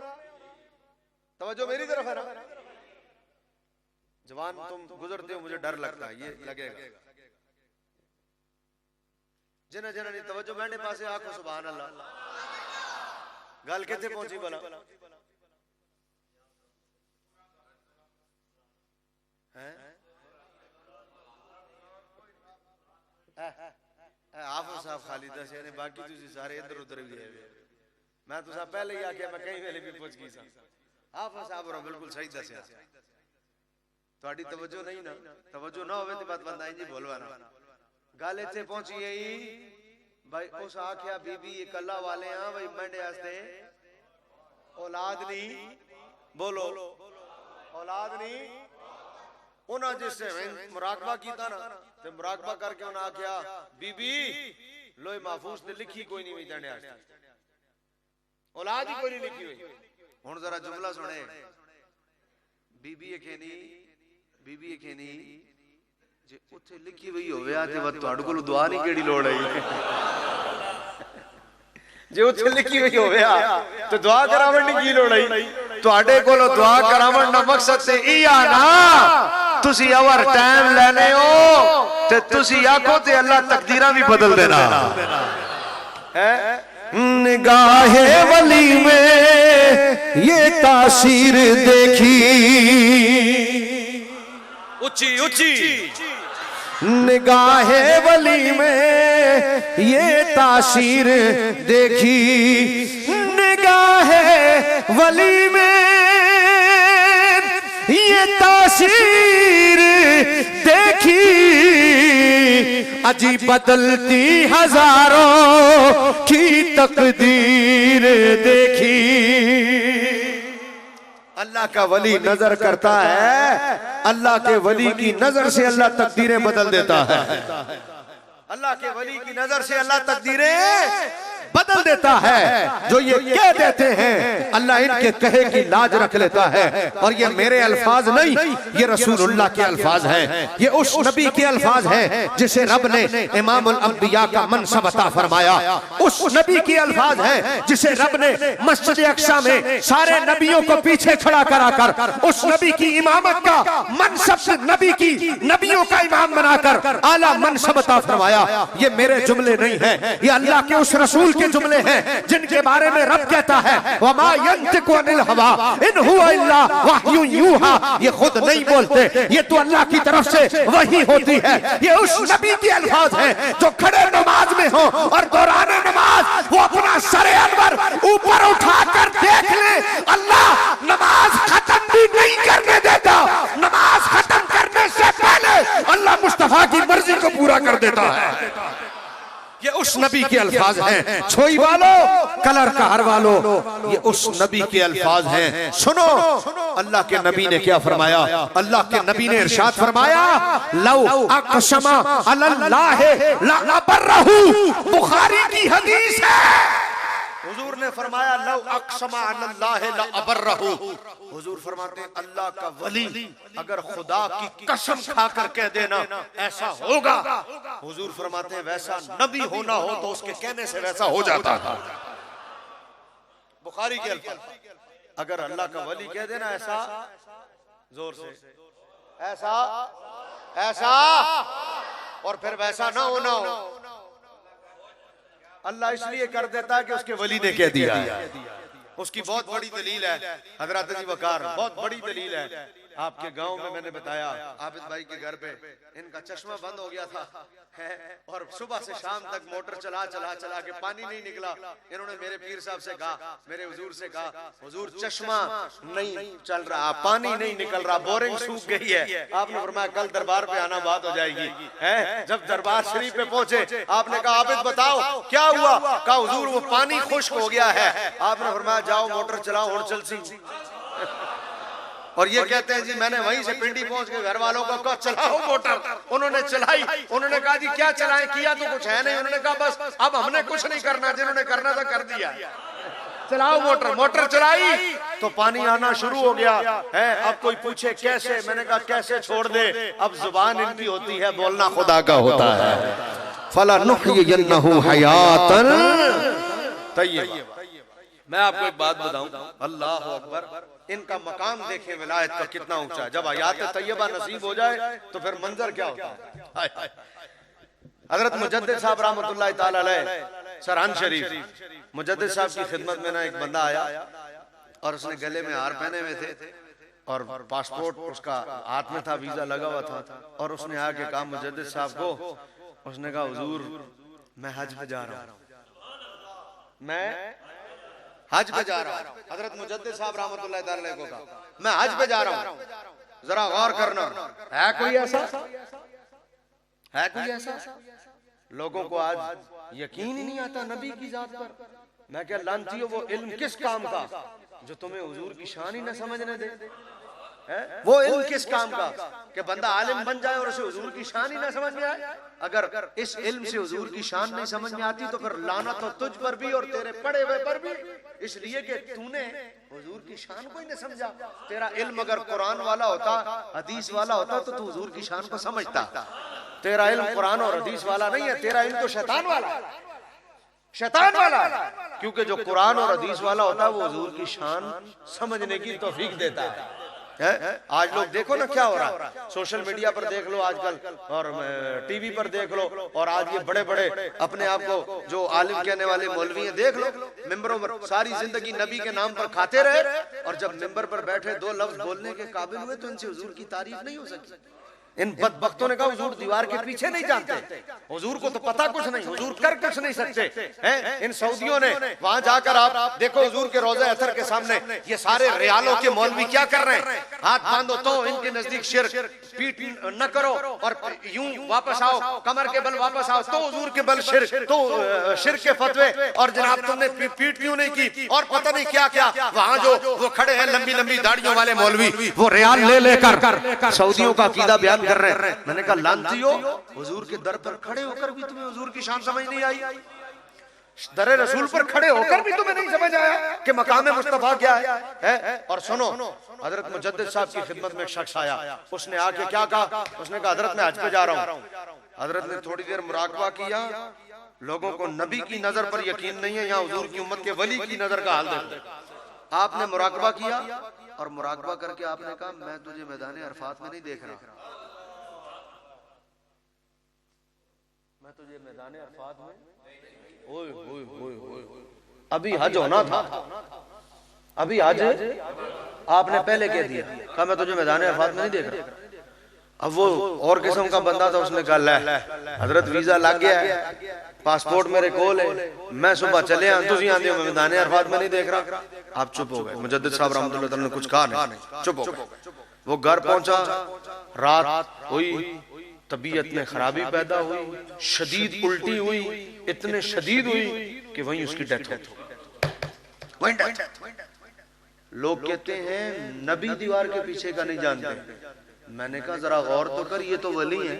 तवज्जो मेरी तरफ है ना। जवान तुम गुजरते हो मुझे डर लगता है, ये लगेगा जिन्हें जिन्हें नहीं तवज्जो मैंने पासे आखो सुभान अल्लाह। गल किथे पहुंची भला? हाफिज साहब खाली दस ने, बाकी तुसी सारे इधर उधर भी है। मैं तुसा पहले ही आके मैं कई वेले भी पूछ गई सा, हाफिज साहब और बिल्कुल सही दसया। ਤੁਹਾਡੀ तवज्जो नहीं ना, तवज्जो ना होवे ते बात बंदा इंज बोलवा ना। गल इत्थे पहुंची आई भाई, उस आख्या बीबी एक अल्लाह वाले हां भाई मेरे वास्ते औलाद नहीं, बोलो औलाद नहीं। उन्हें जिस मुराकबा कीता ना, ते मुराकबा करके उन्हें आख्या बीबी लोहे महफूज ते लिखी कोई नहीं हुई, तेरे वास्ते औलाद ही कोई नहीं लिखी हुई। हुण जरा जुमला सुने, बीबी कहनी जे उत्थे लिखी हुई होवे आ ते तुहाडे कोल दुआ नहीं केड़ी लोड़ है। जे उत्थे लिखी हुई होवे आ ते दुआ करावण दी की लोड़ है? तुहाडे कोल दुआ करावण दा मकसद ते ई आ ना, तुसी अवर टाइम लेने हो ते तुसी आखो ते अल्लाह तकदीरां भी बदल देना है। निगाहे वली में ये तासीर देखी, ऊंची ऊंची निगाहे वली में ये तासीर देखी, निगाहे वली में ये तासीर देखी, अजी बदलती हजारों की तकदीर देखी। अल्लाह का वली नजर करता है, अल्लाह के वली की नजर से अल्लाह तकदीरें बदल देता है। अल्लाह के वली की नजर से अल्लाह तकदीरें बदल देता है। जो ये कह देते हैं अल्लाह इनके कहे की लाज रख लेता है। और ये मेरे अल्फाज नहीं, ये रसूलुल्लाह के अल्फाज हैं, ये उस नबी के अल्फाज हैं जिसे रब ने इमामुल अंबिया का मनसब अता फरमाया। उस नबी के अल्फाज हैं जिसे रब ने मस्जिद अक्सा में सारे नबियों को पीछे खड़ा कराकर उस नबी की इमामत का मनसब, नबी की नबियों का इमाम बनाकर आला मनसब अता फरमाया। ये मेरे जुमले नहीं है, ये अल्लाह के उस रसूल के जुमले हैं जिनके बारे में रब कहता है वमा यंतिकु अनिल हवा इन हुवा इल्ला वह्युन यूहा। ये खुद नहीं बोलते, ये तो अल्लाह की तरफ से वही होती है। ये उस नबी के अल्फाज हैं जो खड़े नमाज में हो और दौरान नमाज वो अपना सरे अनवर ऊपर उठाकर देख ले, अल्लाह नमाज खत्म भी नहीं करने देता। नमाज खत्म करने से पहले अल्लाह मुस्तफा की मर्जी को पूरा कर देता है। ये उस उस नबी के अल्फाज हैं। छोई वालों, कलर कार वालों, ये उस नबी के अल्फाज हैं। सुनो अल्लाह के नबी ने क्या फरमाया। अल्लाह के नबी ने इरशाद फरमाया, लौ अक़समा अलल्लाह ला बर्रहू। बुखारी की हदीस है, हुजूर ने फरमाया लौ अक़समा अलल्लाह ला अबर्रहू। हुजूर फरमाते हैं अल्लाह का वली अगर खुदा की कसम खाकर कह देना ऐसा होगा, हुजूर फरमाते हैं वैसा नबी होना हो तो उसके कहने से वैसा हो जाता था। बुखारी के अल्फाज, अगर अल्लाह का वली कह देना ऐसा, जोर से ऐसा ऐसा, और फिर वैसा ना होना हो, अल्लाह इसलिए कर देता है कि उसके वली ने कह दिया है। उसकी बहुत बड़ी दलील है हजरत अली वकार, बहुत बड़ी दलील है। आपके गांव में मैंने बताया आबिद भाई के घर पे इनका चश्मा बंद हो गया था है, और सुबह से शाम तक मोटर चला चला चला के पानी नहीं निकला। इन्होंने मेरे पीर साहब से कहा, मेरे हुजूर से कहा, हुजूर चश्मा नहीं चल रहा, पानी नहीं निकल रहा, बोरिंग सूख गई है। आपने फरमाया कल दरबार पे आना, बात हो जाएगी है। जब दरबार शरीफ पे पहुंचे आपने कहा आबिद बताओ क्या हुआ। कहा हुजूर वो पानी खुश्क हो गया है। आपने फरमाया जाओ मोटर चलाओ और चल सी। और ये कहते हैं जी मैंने वहीं से पिंडी पहुंच के घर वालों को कहा चलाओ मोटर, उन्होंने चलाई। उन्होंने कहा जी क्या चलाएं, किया तो कुछ है नहीं। उन्होंने कहा बस अब हमने कुछ नहीं करना, जिन्होंने करना था कर दिया, चलाओ मोटर। मोटर चलाई तो पानी आना शुरू हो गया है। अब कोई पूछे कैसे, मैंने कहा कैसे छोड़ दे, अब जुबान इनकी होती है, बोलना खुदा का होता है। फला नुहयियन्नहु हयातन तय्यबा। मैं आपको एक बात बताऊं, अल्लाह अकबर, इनका मकाम देखे विलायत का कितना ऊंचा है। जब हयात तय्यबा नसीब हो जाए तो फिर मंजर क्या होता है। हजरत मुजद्दिद साहब रहमतुल्लाह ताला अलैह सरहान शरीफ, मुजद्दिद साहब की खिदमत में ना एक बंदा आया और उसने गले में हार पहने हुए थे और पासपोर्ट उसका हाथ में था, वीजा लगा हुआ था। और उसने आके कहा मुजद्दिद साहब को, उसने कहा हुजूर मैं हज पे जा रहा हूं, मैं हज पे जा रहा हूं। हजरत मुजद्दिद साहब रहमतुल्लाह ताला अलैह को कहा मैं हज पे जा रहा हूं, जरा गौर करना, है कोई ऐसा, है कोई ऐसा? लोगों को आज यकीन ही नहीं आता नबी की जात पर। मैं क्या लानती हो, वो इल्म किस काम का जो तुम्हें हुजूर की शान ही न समझने दे है? वो इल्म किस काम का कि बंदा आलिम बन जाए और उसे हुजूर की शान ही ना समझ में आए। अगर इस इल्म से हुजूर की शान नहीं समझ में आती तो फिर लानत तो तुझ पर भी और तेरे पढ़े हुए पर भी, इसलिए कि तूने हुजूर की शान को ही नहीं समझा। तेरा इल्म अगर कुरान वाला होता, हदीस वाला होता तो तू हुजूर की शान को समझता। तेरा इल्म कुरान और हदीस वाला नहीं है, तेरा इल्म तो शैतान वाला है, शैतान वाला है। क्योंकि जो कुरान और हदीस वाला होता है वो हुजूर की शान समझने की तौफीक देता है। आज लोग देखो ना क्या हो रहा है, सोशल मीडिया पर देख लो आजकल, और टीवी पर देख लो, और आज ये बड़े बड़े अपने आप को जो आलिम कहने वाले मौलवी हैं देख लो, मिंबरों पर सारी जिंदगी नबी के नाम पर खाते रहे, और जब मिंबर पर बैठे दो लफ्ज बोलने के काबिल हुए तो इनसे हुजूर की तारीफ नहीं हो सकी। इन बदबख्तों ने कहा हुजूर दीवार के पीछे नहीं जानते, हुजूर को तो पता कुछ नहीं, हुजूर कर कुछ नहीं सकते हैं। इन सऊदियों ने वहां जाकर आप देखो हुजूर के रोज़े अतर के सामने ये सारे रियालों के मौलवी क्या कर रहे हैं, हाथ बांधो तो इनके नजदीक शिर्क, पीठ न करो और यूं वापस आओ, कमर के बल वापस आओ तो हुजूर के बल शिर्क, तो शिर्क के फतवे, और जनाब तुमने पीठ क्यों नहीं की, और पता नहीं क्या क्या। वहां जो वो खड़े हैं लंबी लंबी दाढ़ियों वाले मौलवी, वो रियाल ले लेकर सऊदियों का अकीदा बयान कर रहे हैं। मैंने कहा लानती हो, हुजूर के दर पर खड़े होकर भी तुम्हें हुजूर की शान समझ नहीं आई, दरे रसूल पर खड़े होकर भी तुम्हें नहीं समझ आया कि मकाम मुस्तफा क्या है। और सुनो, हजरत मुजद्दिद साहब की खिदमत में एक शख्स आया, उसने आके क्या कहा, उसने कहा हजरत मैं हज पे जा रहा हूँ। हजरत ने थोड़ी देर मुराकबा किया, लोगों को नबी की नजर पर यकीन नहीं है, यहाँ हुजूर की उम्मत के वली की नजर का हाल देखो। आपने मुराकबा किया और मुराकबा करके आपने कहा मैं तुझे मैदान अरफात में नहीं देख रहा, मैं तुझे मैदान अरफात में, ओए ओए ओए ओए, अभी हज होना था, अभी हज आपने पहले कह दिया, कहा मैं तुझे मैदान अरफात में नहीं देख रहा। अब वो और किस्म का बंदा था, उसने कहा ले हजरत वीजा लग गया है, पासपोर्ट मेरे कोल है, मैं सुबह चले आया, तुझी आंदे हो मैदान अरफात में नहीं देख रहा। आप चुप हो गए, मुजद्दिद साहब रहमतुल्लाह ने कुछ कहा नहीं, चुप हो गए। वो घर पहुंचा, रात हुई, तबीयत में खराबी पैदा हुई, शदीद उल्टी हुई, इतने शदीद हुई कि वहीं उसकी डेथ हो गई। लोग कहते हैं नबी दीवार के पीछे का नहीं जानते। मैंने कहा जरा गौर तो कर, ये तो वली है।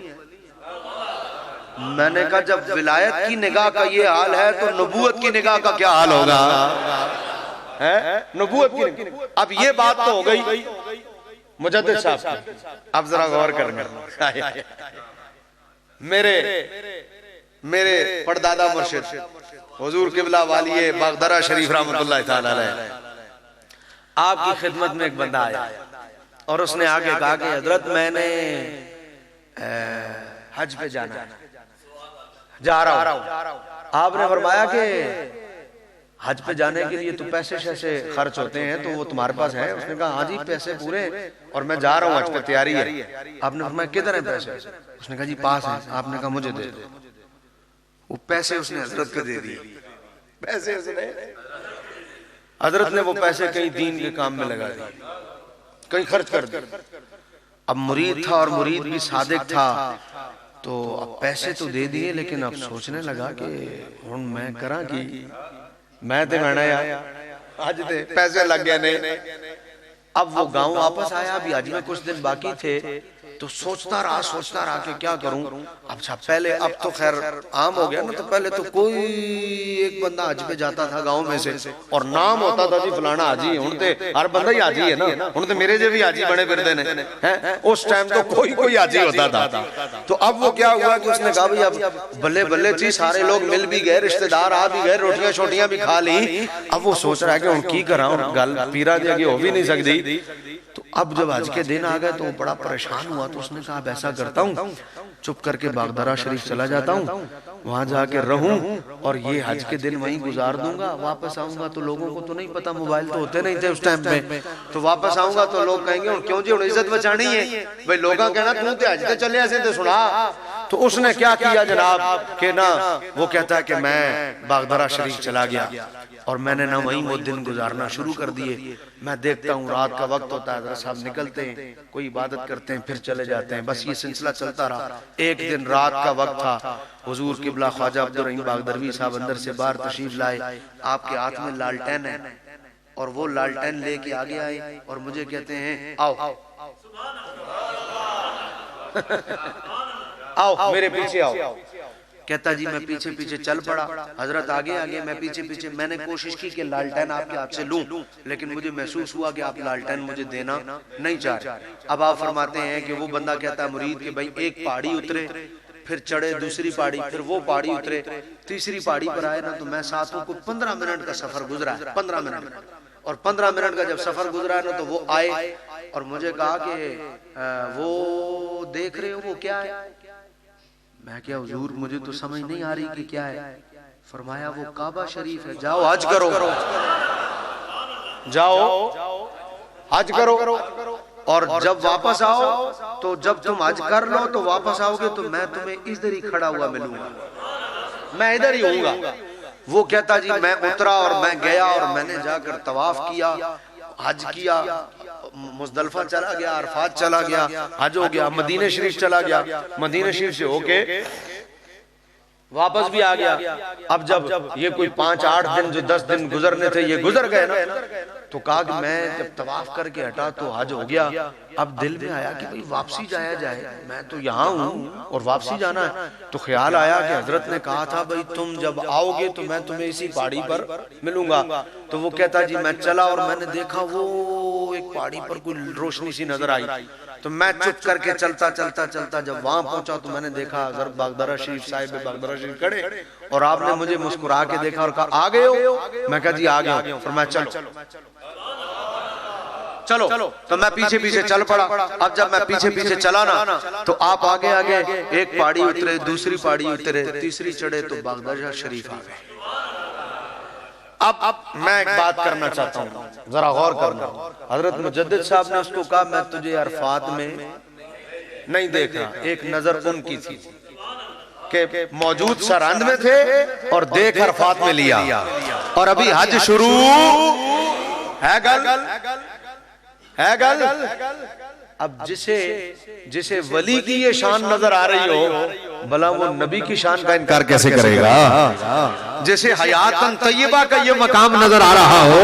मैंने कहा जब विलायत की निगाह का ये हाल है तो नबूवत की निगाह का क्या हाल होगा? है नबूवत की। अब ये बात तो हो गई मुजद्दिद साहब, अब जरा गौर करना। मेरे परदादा मुर्शिद हुजूर किबला वाली बागदरा शरीफ रहमतुल्लाह तआला अलैह, आपकी खिदमत में एक बंदा आया और उसने आके कहा कि हजरत मैंने हज पे जाना है, जा रहा हूं। आपने फरमाया कि हज पे जाने के लिए तो पैसे शैसे खर्च होते हैं, तो वो तुम्हारे पास है? उसने कहा हाँ जी पैसे पूरे और मैं जा रहा हूँ, हज पे तैयारी है। आपने फरमाया किधर है पैसे? उसने कहा जी पास है। आपने कहा मुझे दे दो। वो पैसे उसने हजरत को दे दिए। पैसे उसने, हजरत ने वो पैसे कहीं दीन के काम में लगा दिए, कहीं खर्च कर दिए। अब मुरीद था और मुरीद भी सादिक था, तो अब पैसे तो दे दिए, लेकिन अब सोचने लगा कि हुण मैं करा कि मैं तो कहना यार आज ते पैसे लग गए ने। अब वो गांव वापस आया, अभी आज में कुछ दिन बाकी थे, तो सोचता रहा कि क्या करूं। अच्छा पहले, अब तो खैर आम हो गया ना, तो पहले तो कोई एक बंदा हज पे जाता था गांव में से और नाम होता था जी फलाना हाजी। हुण ते हर बंदा ही हाजी है ना, हुण ते मेरे जे भी हाजी बने फिरदे ने हैं। उस टाइम तो कोई हाजी होता था। तो अब वो क्या हुआ कि उसने कहा भाई अब बल्ले बल्ले जी सारे लोग मिल भी गए, रिश्तेदार आ भी गए, रोटियां छोटियां भी खा ली। अब वो सोच रहा है कि हुण की करा, गल पीरा दी अगे हो भी नहीं सकती। तो अब जब हज के दिन आ गए तो बड़ा परेशान हुआ, तो उसने कहा ऐसा करता हूँ चुप करके बागदरा शरीफ चला जाता हूँ, वहां जाके रहूं और ये हज के दिन वहीं गुजार दूंगा। वापस आऊंगा तो लोगों को तो नहीं पता, मोबाइल तो होते नहीं थे उस टाइम पे, तो वापस आऊंगा तो लोग कहेंगे क्यों जी इज्जत बचानी है भाई, लोग कहना तू तो हज चले ऐसे तो सुना। तो उसने क्या किया जनाब कि ना, वो कहता है कि मैं बागदरा शरीफ चला गया और मैंने ना वहीं वो दिन गुजारना शुरू कर दिए। मैं देखता हूँ रात का वक्त होता है, साहब निकलते हैं, कोई इबादत करते हैं, फिर चले जाते हैं। बस ये सिलसिला चलता रहा। एक दिन रात का वक्त था, हुजूर किबला ख्वाजा अब्दुल रहीम बागदरवी साहब अंदर से बाहर तशरीफ लाए। आपके हाथ में लालटेन है और वो लालटेन लेके आगे आए और मुझे कहते हैं आओ आओ मेरे पीछे आओ। कहता जी मैं पीछे पीछे चल पड़ा, हजरत आगे आगे, मैं पीछे पीछे। मैंने कोशिश की कि लालटेन आपके हाथ से लूं, लेकिन मुझे महसूस हुआ कि आप लालटेन मुझे देना नहीं चाह रहे। अब आप फरमाते हैं कि वो बंदा कहता है मुरीद के भाई एक पहाड़ी उतरे, फिर चढ़े दूसरी पहाड़ी, फिर वो पहाड़ी उतरे, तीसरी पहाड़ी पर आए ना, तो मैं साथ हूं को 15 मिनट का सफर गुजरा है, 15 मिनट। और 15 मिनट का जब सफर गुजरा है ना, तो वो आए और मुझे कहा कि वो देख रहे हो वो क्या है? मैं क्या हुजूर मुझे तो समझ नहीं आ रही कि क्या है। फरमाया वो काबा शरीफ है, जाओ हज करो, जाओ हज करो। और जब वापस आओ तो जब तुम हज कर लो तो वापस आओगे तो मैं तुम्हें इधर ही खड़ा हुआ मिलूंगा, मैं इधर ही होऊंगा। वो कहता जी मैं उतरा और मैं गया और मैंने जाकर तवाफ किया, हज किया, मुजदलफा चला गया, अरफात चला गया, हज हो गया, मदीने शरीफ चला गया, मदीने शरीफ से होके वापस भी आ गया। अब जब ये कोई 5-8 दिन जो 10 दिन गुजरने थे ये गुजर गए ना, तो कहा कि मैं जब तवाफ करके हटा तो हज हो गया। अब दिल में आया कि भाई वापसी जाया जाए, मैं तो यहाँ हूँ और वापसी जाना है। तो ख्याल आया कि हजरत ने कहा था भाई तुम जब आओगे तो मैं तुम्हें इसी पहाड़ी पर मिलूंगा। तो वो कहता जी मैं चला और मैंने देखा वो एक पहाड़ी पर कोई रोशनी सी नजर आई। तो मैं चुप करके चलता चलता चलता जब वहां पहुंचा तो मैंने देखा अगर बागदरा शरीफ साहिब बागदरा शरीफ खड़े और आपने मुझे मुस्कुरा के देखा और कहा आ गए हो? मैं कहा जी आ गया हूं। फिर मैं चलो तो मैं पीछे पीछे चल पड़ा। अब जब मैं पीछे पीछे चला ना तो आप आगे आगे एक पहाड़ी उतरे, दूसरी पहाड़ी उतरे, तीसरी चढ़े तो बागदरा शरीफ आ गए। अब मैं एक बात करना चाहता हूँ, जरा गौर करना। हजरत मुजद्दिद साहब ने उसको कहा मैं तुझे अरफात में नहीं देख रहा। एक नजर उनकी थी कि मौजूद सरहद में थे और देख अरफात में लिया, और अभी हज शुरू है। गल अब जिसे वली की ये शान नजर आ रही हो, भला वो नबी की शान का इनकार कैसे करेगा? जैसे हयातन तैयबा का ये मकाम नजर आ रहा हो,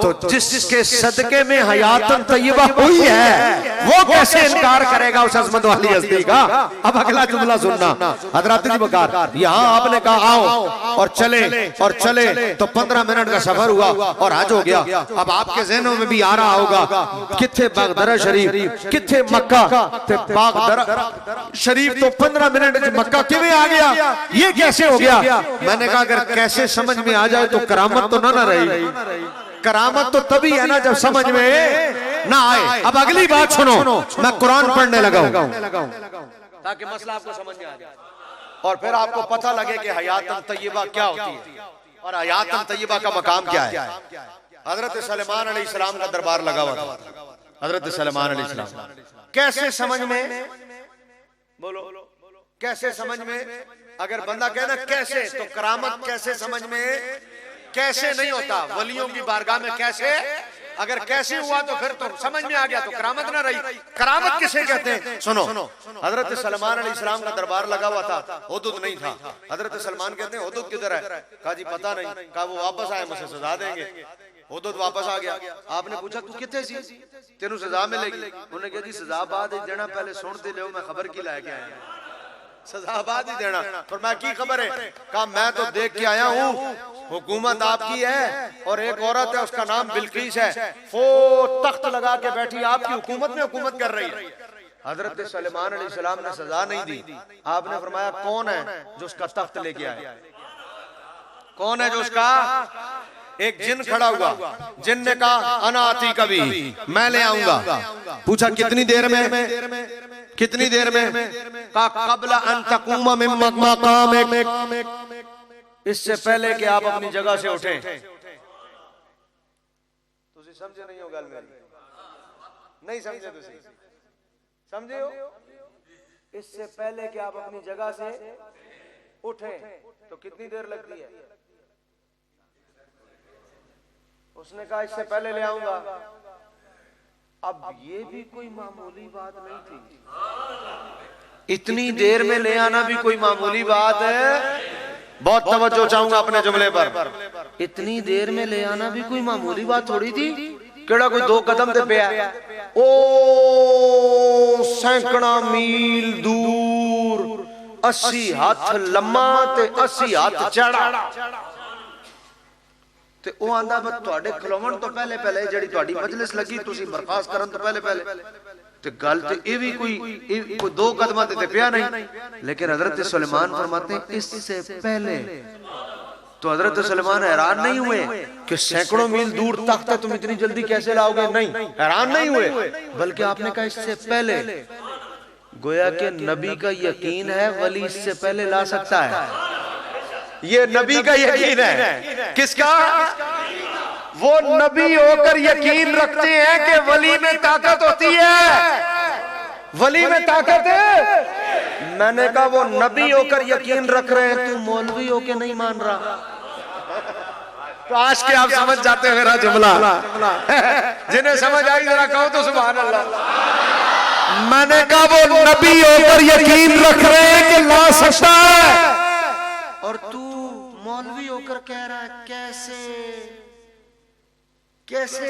तो जिसके सदके में हयातन तैयबा हुई है वो कैसे इनकार करेगा उस अजमत वाली हस्ती का? अब अगला जुमला सुनना हजरत जी बकार, यहाँ आपने कहा आओ और चले तो 15 मिनट का सफर हुआ और हज हो गया। अब आपके जहनों में भी आ रहा होगा किथे बागदरा शरीफ, किथे मक्का, बागदरा शरीफ तो 15 मिनट मक्का किवें आ गया, ये कैसे हो गया? मैंने कहा अगर कैसे समझ में आ जाए तो करामत तो ना रही। करामत तो तभी है ना जब समझ में ना आए। अब अगली बात सुनो, मैं कुरान पढ़ने लगा ताकि मसला आपको समझ में आ जाए और फिर आपको पता लगे कि हयातन तैयबा क्या होती है और हयातन तैयबा का मकाम क्या है। हजरत सलेमान अलैहिस्सलाम का दरबार लगा हुआ था। हजरत सलेमान अलैहिस्सलाम कैसे समझ में, बोलो कैसे समझ में? अगर बंदा कहे ना कैसे, तो करामत कैसे समझ में कैसे नहीं होता। वलियों की बारगाह में कैसे, अगर कैसे हुआ तो फिर तो समझ में आ गया, तो करामत ना रही। करामत किसे कहते हैं? सुनो, हजरत सलमान अलैहिस्सलाम का दरबार लगा हुआ था, हुदूद नहीं था। हजरत सलमान कहते हैं हुदूद किधर है? कहा जी पता नहीं। कहा वो वापस आए, मुझे सजा देंगे। हुदूद वापस आ गया। आपने पूछा तू कितने सी, तेनू सजा मिलेगी? उन्होंने कहा जी सजा बाद ही देना, पहले सुनते ले, मैं खबर की लाके आया। सजा बाद ही देना। और मैं की खबर है? कहा मैं तो देख के आया हूँ, हुकूमत आपकी है और एक औरत है उसका नाम बिल्किस है, वो तख्त लगा के बैठी आपकी हुकूमत में हुकूमत कर रही है। हजरत सलेमान अलैहिस्सलाम ने सजा नहीं दी। आपने फरमाया कौन है जो उसका तख्त लेके आया? कौन है जो उसका? एक जिन खड़ा हुआ, जिन ने कहा अना आती कभी, मैं ले आऊंगा। पूछा कितनी देर में? कितनी देर में? का कबला अन तकूमा मिन मकामिक, इससे पहले कि आप अपनी जगह से उठे। तुसी समझे नहीं हो गल मेरी? नहीं समझे? तुसी समझे हो? इससे पहले कि आप अपनी जगह से उठे तो कितनी देर लगती है? उसने कहा इससे पहले ले आऊंगा। अब ये भी कोई मामूली बात नहीं थी, इतनी देर में ले आना भी कोई मामूली बात है। बहुत तवज्जो चाहूंगा अपने जुमले पर। इतनी देर में ले आना भी कोई मामूली बात थोड़ी थी। केड़ा कोई 2 कदम ते पिया, ओ सैकड़ा मील दूर 80 हाथ लम्मा ते 80 हाथ चढ़ा ते ओ आंदा मैं तुहाडे खलोवण तो पहले पहले जेड़ी तुहाडी मजलिस लगी तुसी बर्खास्त करन तो पहले पहले ते गल ते ये भी कोई 2 कदम ते पिया नहीं। लेकिन हजरत सुलेमान फरमाते हैं इससे पहले। तो हजरत सुलेमान हैरान नहीं हुए कि सैकड़ों मील दूर तख्त तुम इतनी जल्दी कैसे लाओगे? नहीं, हैरान नहीं हुए, बल्कि आपने कहा इससे पहले। गोया के नबी का यकीन है वली इससे पहले ला सकता है। ये नबी का यकीन है। किसका? वो नबी होकर यकीन रखते हैं कि वली में ताकत होती है। वली में ताकत है। मैंने कहा वो नबी होकर यकीन रख रहे हैं, तू मौलवी होकर नहीं मान रहा। तो आज के आप समझ जाते हैं मेरा जुमला। जिन्हें समझ आई जरा कहो तो सुभान अल्लाह। मैंने कहा वो नबी होकर यकीन रख रहे हैं कि ला सकता है, और तू मौलवी होकर कह रहा है कैसे कैसे?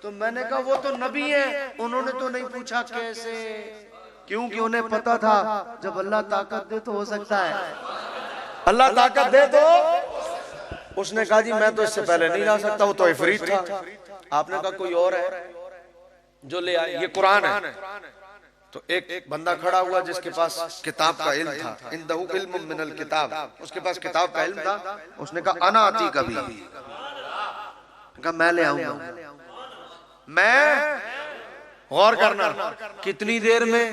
तो मैंने कहा वो तो नबी है, उन्होंने तो नहीं पूछा कैसे, क्योंकि उन्हें पता था जब अल्लाह ताकत दे तो हो सकता है। अल्लाह ताकत दे तो। उसने कहा जी मैं तो इससे पहले नहीं ला सकता, वो तो इफरीत था। आपने कहा कोई और है जो ले आए, ये कुरान है। तो एक बंदा खड़ा हुआ जिसके पास किताब का इल्म था, इंदहु इल्मुम मिनल किताब, उसके पास किताब का इल्म था। उसने कहा अना आती कभी, कहा मैं ले आऊंगा। मैं गौर करना कितनी देर में?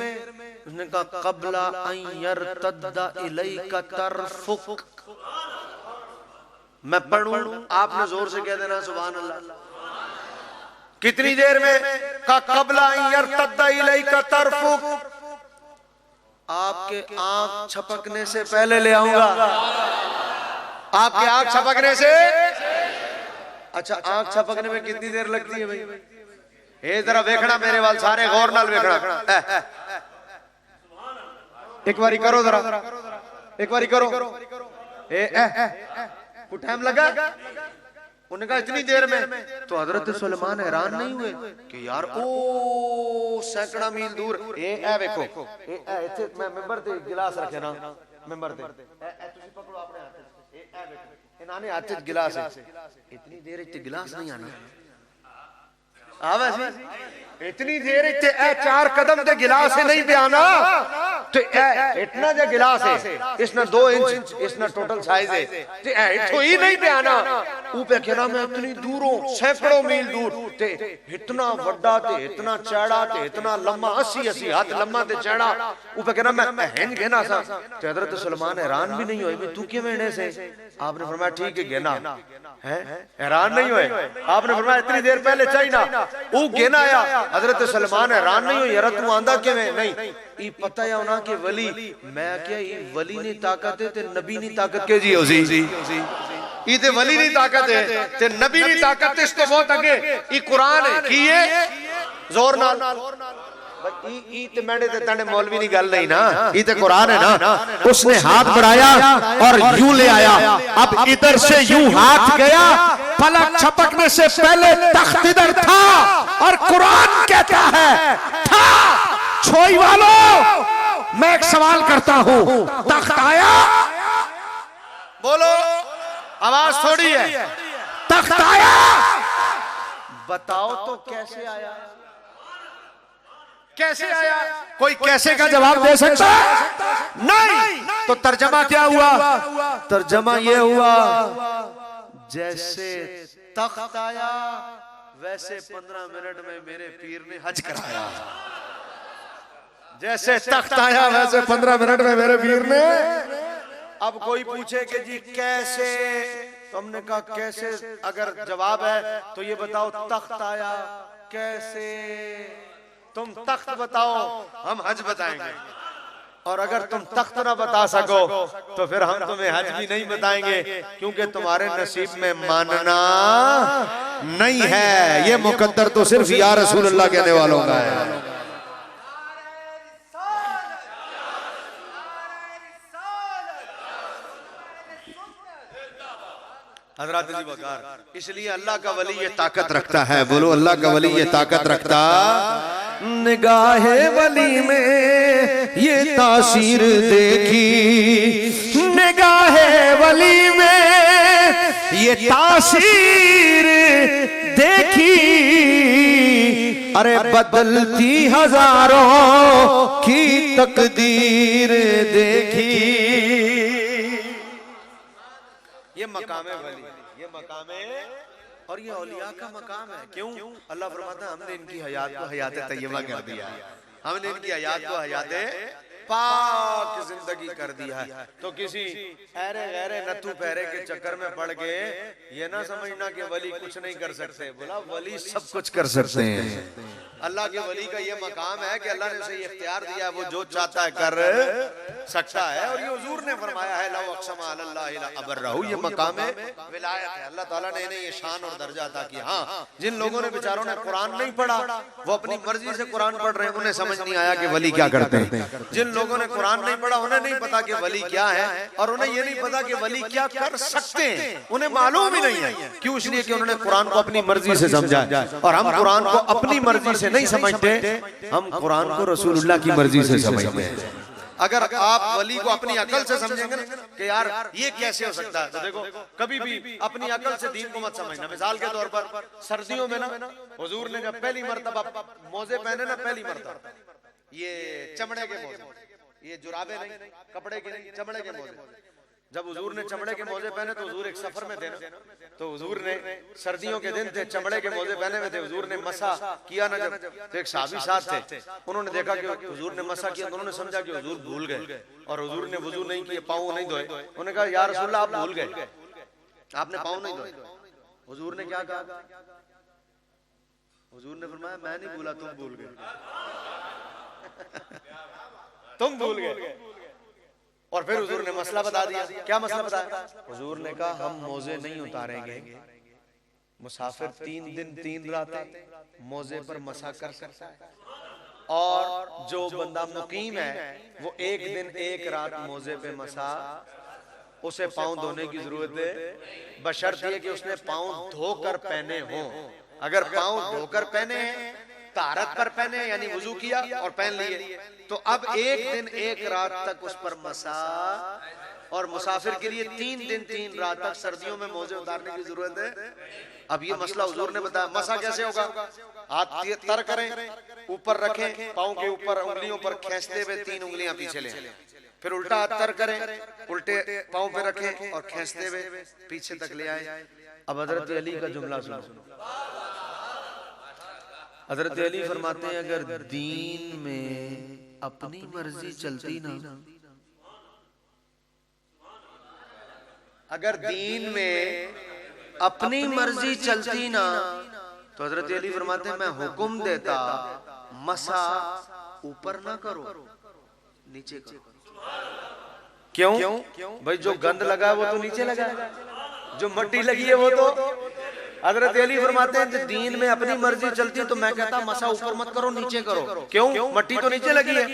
उसने कहा कबला अन यरतद्दा इलैका तरफुक। मैं पढ़ूं, आपने जोर से कह देना सुभान अल्लाह। कितनी देर में? का कबला यरतद्दा इलैका तरफुक, आपके आंख छपकने से पहले ले आऊंगा। आपके आंख छपकने से? अच्छा, आंख छपकने में कितनी देर लगती है भाई? ए जरा देखना मेरे वाल सारे गौर नाल देखना, एक बारी करो जरा, एक बारी करो। कुछ टाइम लगा? उन्होंने कहा इतनी देर में? तो हजरत सुलेमान हैरान नहीं हुए कि यार ओ सैकड़ा मील दूर ए देखो इथे मैं मेंबर ते गिलास रखे ना, मेंबर ते तुसी पकड़ो अपने हाथ से, ए देखो इन्हाने हाथ से गिलास है, इतनी देर इते गिलास नहीं आना आवे सी, इतनी देर इते ए 4 कदम ते गिलास है नहीं पियाना, तो इतना जो गिलास है इसने 2 इंच इसने टोटल साइज है, ते इथों ही नहीं पियाना ऊपे कहना मैं इतनी दूरों सैकड़ों मील दूर ते इतना बड़ा ते इतना चौड़ा ते इतना लंबा 80 हाथ लंबा ते चौड़ा ऊपे कहना मैं हिंज कहना सा। तो हजरत सुलेमान हैरान भी नहीं हुए तू क्यों वेणे से? आपने फरमाया ठीक है गेना है, हैरान नहीं हुए। आपने फरमाया इतनी देर पहले चाहिए ना वो गेना आया। हजरत सुलेमान हैरान नहीं हुए यार तू आंदा किवें? नहीं ई पता है ना कि वली, मैं क्या ये वली नहीं ताकत है ते नबी नहीं ताकत के जी हो सी ई ते वली नहीं ताकत है ते नबी नहीं ताकत, इस तो बहुत आगे ई कुरान है की ये जोर नाल ई ते मैंने ते तने मौलवी नी गल नहीं ना, ई ते कुरान है ना। उसने हाथ बढ़ाया और यूं ले आया, अब इधर से यूं हाथ गया, पलक छपकने से पहले तख्त इधर था और कुरान कहता है था। छोई वालों मैं एक सवाल करता हूं, तख्त आया? बोलो आवाज थोड़ी है, तख्त आया? बताओ तो कैसे आया? कैसे आया? कोई कैसे का जवाब दे सकता है? नहीं। तो तर्जमा क्या हुआ? तर्जमा ये हुआ जैसे तख्त आया वैसे 15 मिनट में मेरे पीर ने हज कराया। जैसे तख्त आया वैसे 15 मिनट में मेरे पीर ने। अब कोई पूछे कि जी कैसे, तो हमने कहा कैसे अगर जवाब है तो ये बताओ तख्त आया कैसे? तुम तख्त बताओ हम हज बताएंगे, और अगर तुम तख्त ना बता सको तो फिर हम तुम्हें हज भी नहीं बताएंगे, क्योंकि तुम्हारे नसीब में मानना नहीं है। ये मुकद्दर तो सिर्फ या रसूलुल्लाह कहने वालों का है। हज़रात जी वकार, इसलिए अल्लाह का वली ये ताकत रखता है। बोलो अल्लाह का वली ये ताकत रखता। निगाहे वली में ये तासीर देखी, निगाहे वली में ये तासीर देखी, अरे बदलती हजारों की तकदीर देखी। ये मकाम है वली, ये मकाम है और ये औलिया का मकाम है। क्यों? अल्लाह फरमाता है हमने इनकी हयात को हयात तैयबा कर दिया है, हमने इनकी हयात को हयात पाक जिंदगी कर दिया है। तो किसी ऐरे गैरे नथु पहरे के चक्कर में पड़ के ये ना समझना कि वली कुछ नहीं कर सकते। बोला वली सब कुछ कर सकते हैं। अल्लाह के वली का ये मकाम है कि अल्लाह ने उसे इख्तियार दिया, वो जो चाहता है कर सकता है। और ये हुजूर ने फरमाया है लव अक़समा अलल्लाहि ला अबर्रहु, ये मकाम है विलायत है। अल्लाह ताला ने इन्हें ये शान और दर्जा अता किया। हाँ, जिन लोगों ने बेचारों ने कुरान नहीं पढ़ा, वो अपनी मर्जी से कुरान पढ़ रहे हैं, उन्हें समझ नहीं आया कि वली क्या करते हैं। जिन लोगों ने कुरान नहीं पढ़ा उन्हें नहीं पता कि वली क्या है, और उन्हें ये नहीं पता कि वली क्या कर सकते हैं, उन्हें मालूम ही नहीं है। क्यों? इसलिए कि उन्होंने कुरान को अपनी मर्जी से समझा, और हम कुरान को अपनी मर्जी से नहीं समझते, हम कुरान को रसूलुल्लाह की मर्जी से समझते हैं। अगर आप वली को अपनी अकल से समझेंगे ना कि यार ये कैसे हो सकता है, तो देखो कभी भी अपनी अकल से दीन को मत समझना। मिसाल के तौर पर सर्दियों में ना हुजूर ने जब पहली मर्तबा मोजे पहने ना, पहली मर्तबा ये चमड़े के मोजे, ये जुराबे नहीं, कपड़े के नहीं, चमड़े के मोजे। जब हुजूर ने चमड़े के मोजे पहने तो हुजूर एक सफर में थे ना, तो हुजूर ने सर्दियों के दिन थे, चमड़े के मोजे पहने हुए थे। हुजूर ने मसा किया ना जब, तो एक साहबी साथ थे, उन्होंने देखा कि हुजूर ने मसा किया, तो उन्होंने समझा कि हुजूर भूल गए, और हुजूर ने वुजू नहीं किए, पाँव नहीं धोए। उन्होंने कहा या रसूलल्लाह आप भूल गए, आपने पाँव नहीं धोए। हुजूर ने क्या कहा? हुजूर ने फरमाया मैं नहीं भूला, तुम भूल गए, तुम भूल गए। और फिर हुजूर ने मसला बता दिया। क्या मसला बताया? हुजूर ने कहा हम मोजे नहीं उतारेंगे मुसाफिर 3 दिन 3 रातें मोजे पर मसा कर सकता है, और जो बंदा मुकीम है वो 1 दिन 1 रात मोजे पे मसा, उसे पांव धोने की जरूरत है, बशर्त ये कि उसने पांव धोकर पहने हो। अगर पांव धोकर पहने हैं, तारत पर पहने यानी वुजू किया और पहन लिए, तो अब 1 दिन 1 रात तक उस पर मसा, और मुसाफिर के लिए 3 दिन 3 रात तक सर्दियों में मोजे उतारने की जरूरत है। अब ये मसला हुजूर ने बताया, मसा कैसे होगा? हाथ तर करें, ऊपर रखें, पांव के ऊपर उंगलियों पर खींचते हुए 3 उंगलियां पीछे लें, फिर उल्टा हाथ तर करें, उल्टे पांव पे रखें और खींचते हुए पीछे तक ले आए। अब हजरत अली का जुमला सुनो। हजरत अली फरमाते हैं, अगर दीन में अपनी मर्जी चलती ना, अगर दीन में अपनी मर्जी चलती ना, तो हजरत अली फरमाते हैं, मैं हुक्म देता मसा ऊपर ना करो, नीचे करो। क्यों भाई? जो गंद लगा है वो तो नीचे लगा है, जो मट्टी लगी है वो तो। हजरत अली फरमाते हैं, दीन में अपनी मर्जी चलती है तो मैं कहता मसा ऊपर मत करो, नीचे करो। क्यों? मट्टी तो नीचे लगी है।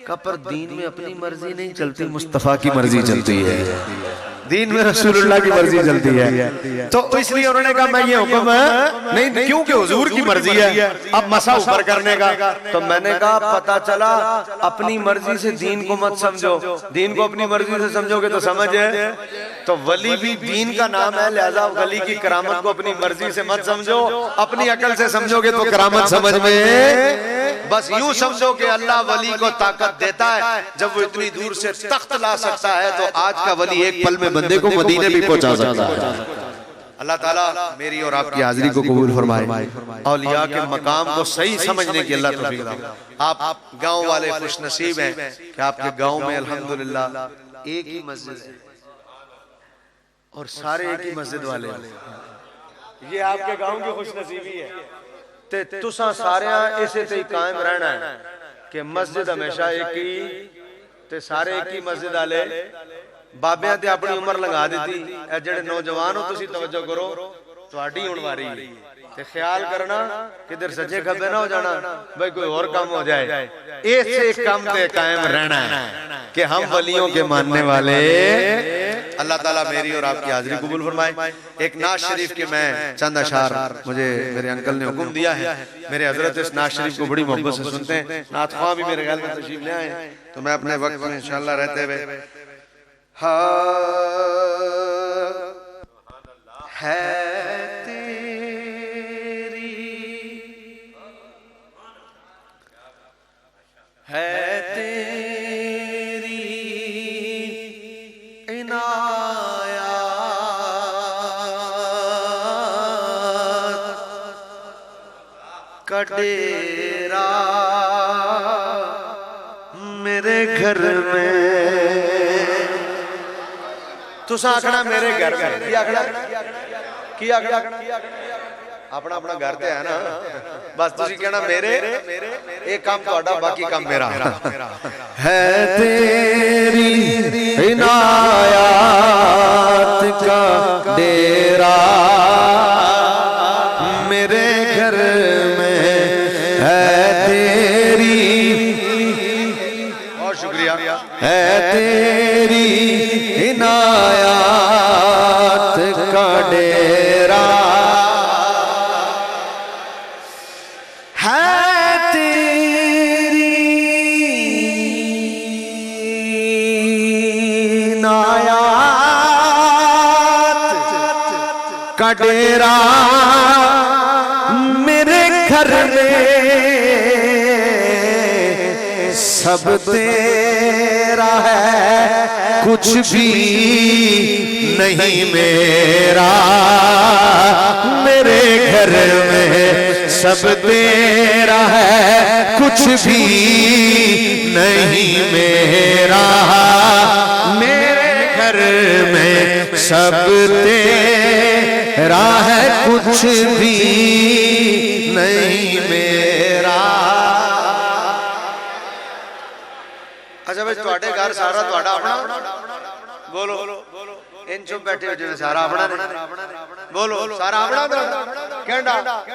कहा पर दीन में अपनी मर्जी नहीं चलती, मुस्तफा की मर्जी चलती है, दीन में रसूलुल्लाह की मर्जी चलती है। तो इसलिए उन्होंने कहा मैं ये हुक्म नहीं, क्योंकि हुजूर की मर्जी है अब मसा ऊपर करने का। तो मैंने कहा पता चला अपनी मर्जी से दीन को मत समझो, दीन को अपनी मर्जी से समझोगे तो समझ है। तो वली भी दीन का नाम है, लिहाजा वली की करामत को अपनी मर्जी से मत समझो, अपनी अकल से समझोगे तो करामत समझ में। बस यूं समझो कि अल्लाह वली को ताकत देता है, जब वो इतनी दूर से तख्त ला सकता है तो आज का वली एक पल में बंदे को मदीने भी पहुंचा सकता है। अल्लाह ताला मेरी और आपकी हाजिरी को कबूल फरमाए, औलिया के मकाम को सही समझने की अल्लाह तौफीक दे। आप गांव वाले खुश नसीब हैं कि आपके गांव में अल्हम्दुलिल्लाह एक ही मस्जिद है और सारे एक ही मस्जिद वाले हैं। ये आपके गांव की खुश नसीबी है। ते तुसा सारे इसे ते कायम रहना है कि मस्जिद हमेशा एक ही, ते सारे एक ही मस्जिद वाले। बाबियां ते अपनी उम्र लगा दी, जेडे नौजवान हो तुसी तवज्जो करो, तुहाडी हुण वारी है, ते ख्याल करना किधर सज्जे खब्बे ना हो जाना, भाई कोई और काम हो जाए। ऐसे काम पे कायम रहना है कि हम वलियों के मानने वाले। अल्लाह ताला मेरी और आपकी हाजिरी कबूल फरमाए। एक नाज शरीफ के मैं चंद अशार मुझे मेरे अंकल ने हुक्म दिया है, मेरे हजरत इस नाज शरीफ को बड़ी मोहब्बत से सुनते हैं, नात ख्वां भी मेरे ख्याल में तशरीफ ले आए, तो मैं अपने वक्त में इंशाअल्लाह रहते हुए है तेरी, है तेरी इनायत का डेरा मेरे घर में। तुसा आखना मेरे घर में की आखना, की आखना अपना अपना घर ते है ना, बस तुसी कहना मेरे, एक काम ਤੁਹਾਡਾ बाकी काम मेरा। है तेरी इनायत का डेरा मेरे घर में, है तेरी, और शुक्रिया, है तेरी इनायत का डेरा, है तेरी इनायत का डेरा मेरे घर में, सब तेरा है कुछ भी नहीं मेरा, मेरे घर में सब तेरा है कुछ भी नहीं मेरा, मेरे घर में सब तेरा है कुछ भी नहीं मेरा। अच्छा भाई ਤੁਹਾਡੇ घर सारा ਤੁਹਾਡਾ अपना, बोलो इन चुप बैठे हो जिन्हें सारा अपना बोलो सारा अपना कहंडा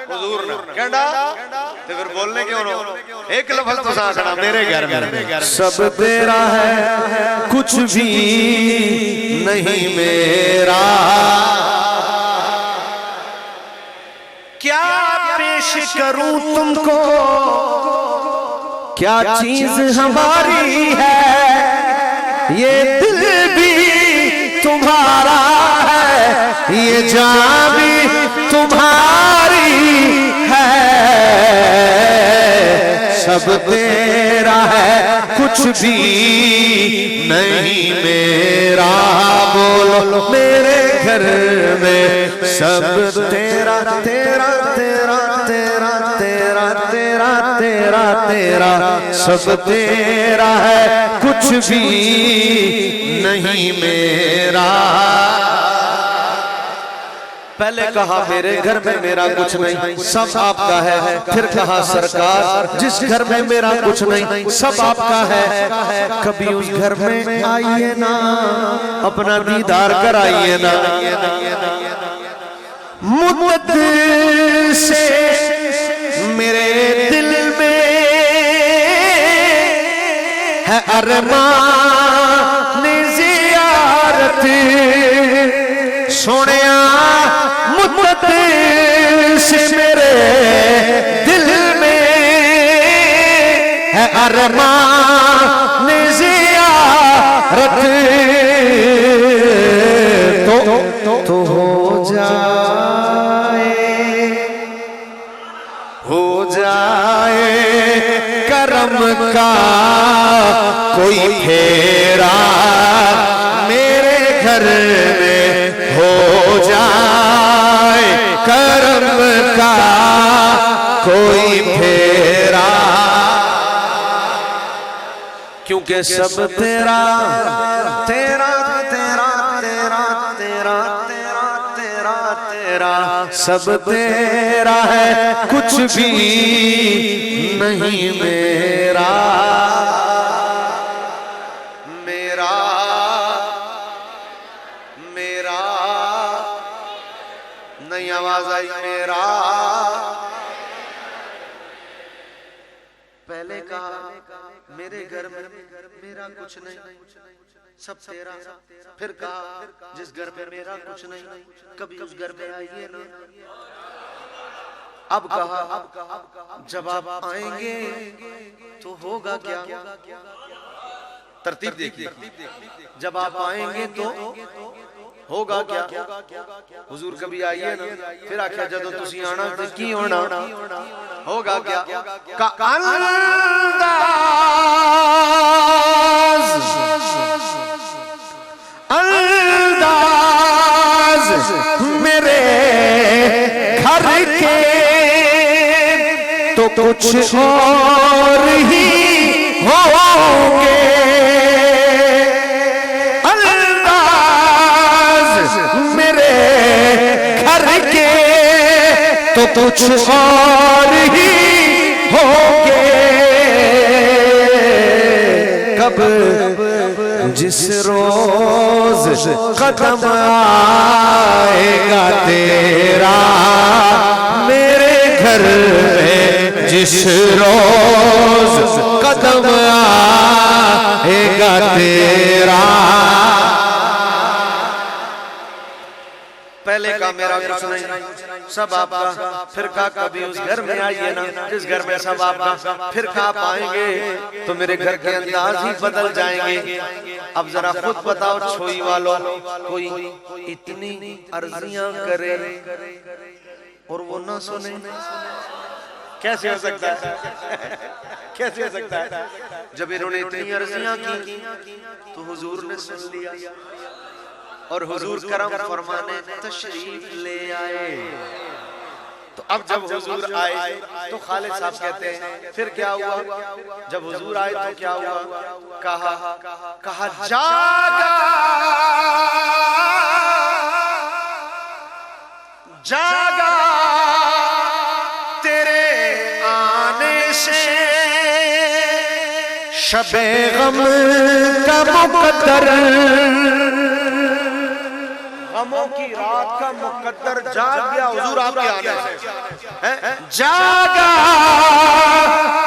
हुजूर ना कहंडा ते फिर बोलने क्यों नो एक लफ्ज तो साखना मेरे घर में सब तेरा है कुछ भी नहीं मेरा क्या पेश करूं तुमको क्या चीज हमारी है ये दिल भी तुम्हारा है ये जान भी तुम्हारी है सब तेरा है कुछ भी नहीं मेरा बोलो मेरे घर में सब तेरा तेरा तेरा तेरा तेरा तेरा तेरा तेरा सब तेरा है कुछ भी नहीं मेरा पहले कहा मेरे घर में मेरा कुछ नहीं सब आपका है फिर कहा सरकार जिस घर में मेरा कुछ नहीं सब आपका है कभी उस घर में आइए ना अपना दीदार कराइए ना मुद्दत से मेरे दिल में है अरमान ज़ियारत सोनिया मुद्दत से मेरे दिल में है अरमान ज़ियारत तो हो जाए करम का कोई फेरा मेरे घर में हो जाए करम का कोई फेरा क्योंकि सब तेरा तेरा तेरा तेरा तेरा तेरा तेरा तेरा सब तेरा है कुछ भी नहीं मेरा मेरा मेरा नहीं आवाज आई मेरा पहले कहा मेरे घर में मेरा कुछ नहीं सब तेरा फिर कहा जिस घर में मेरा कुछ नहीं कभी उस घर में आइए ना अब कहा जब आप आएंगे तो होगा क्या तरतीब देखिए जब आप आएंगे तो होगा क्या हुजूर कभी आइए ना फिर आख्या जदों तुसी आना ते की होना होगा क्या का अंदाज मेरे घर के तो कुछ और ही होंगे अंदाज मेरे घर के तो कुछ और ही होंगे कब जिस रोज कदम आएगा तेरा मेरे घर में जिस रोज कदम आएगा तेरा पहले का मेरा कुछ नहीं सब आपका फिर कहा कभी उस घर में आइए ना जिस घर में सब आपका फिर कहा पाएंगे तो मेरे घर के अंदाज ही बदल जाएंगे अब जरा खुद बताओ छोई वालों कोई इतनी अर्जियां करे और वो ना सुने कैसे हो सकता है कैसे हो सकता है जब इन्होंने इतनी अर्जियां की तो हुजूर ने सुन लिया और हुजूर करम फरमाने तशरीफ ले आए तो अब जब हुजूर आए तो खालिद साहब कहते हैं फिर क्या हुआ जब हुजूर आए तो क्या हुआ कहा जागा जागा तेरे आने से शबे गम का मुकद्दर गमों की रात आपका मुकद्दर जाग गया हुजूर आपके आने से, जागा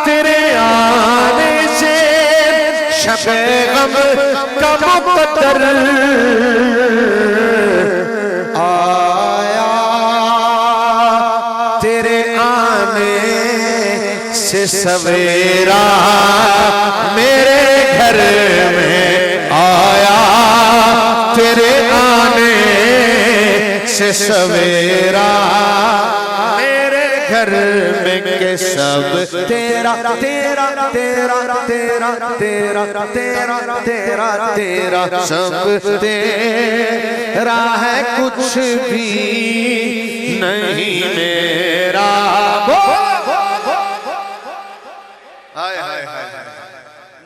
तेरे आने से शबे गम का मुकद्दर आया, तेरे आने से सवेरा मेरे घर में आया, तेरे आने से सवेरा मेरे घर में के सब तेरा तेरा तेरा तेरा तेरा तेरा तेरा तेरा सब तेरा है, कुछ भी नहीं मेरा। हाय हाय हाय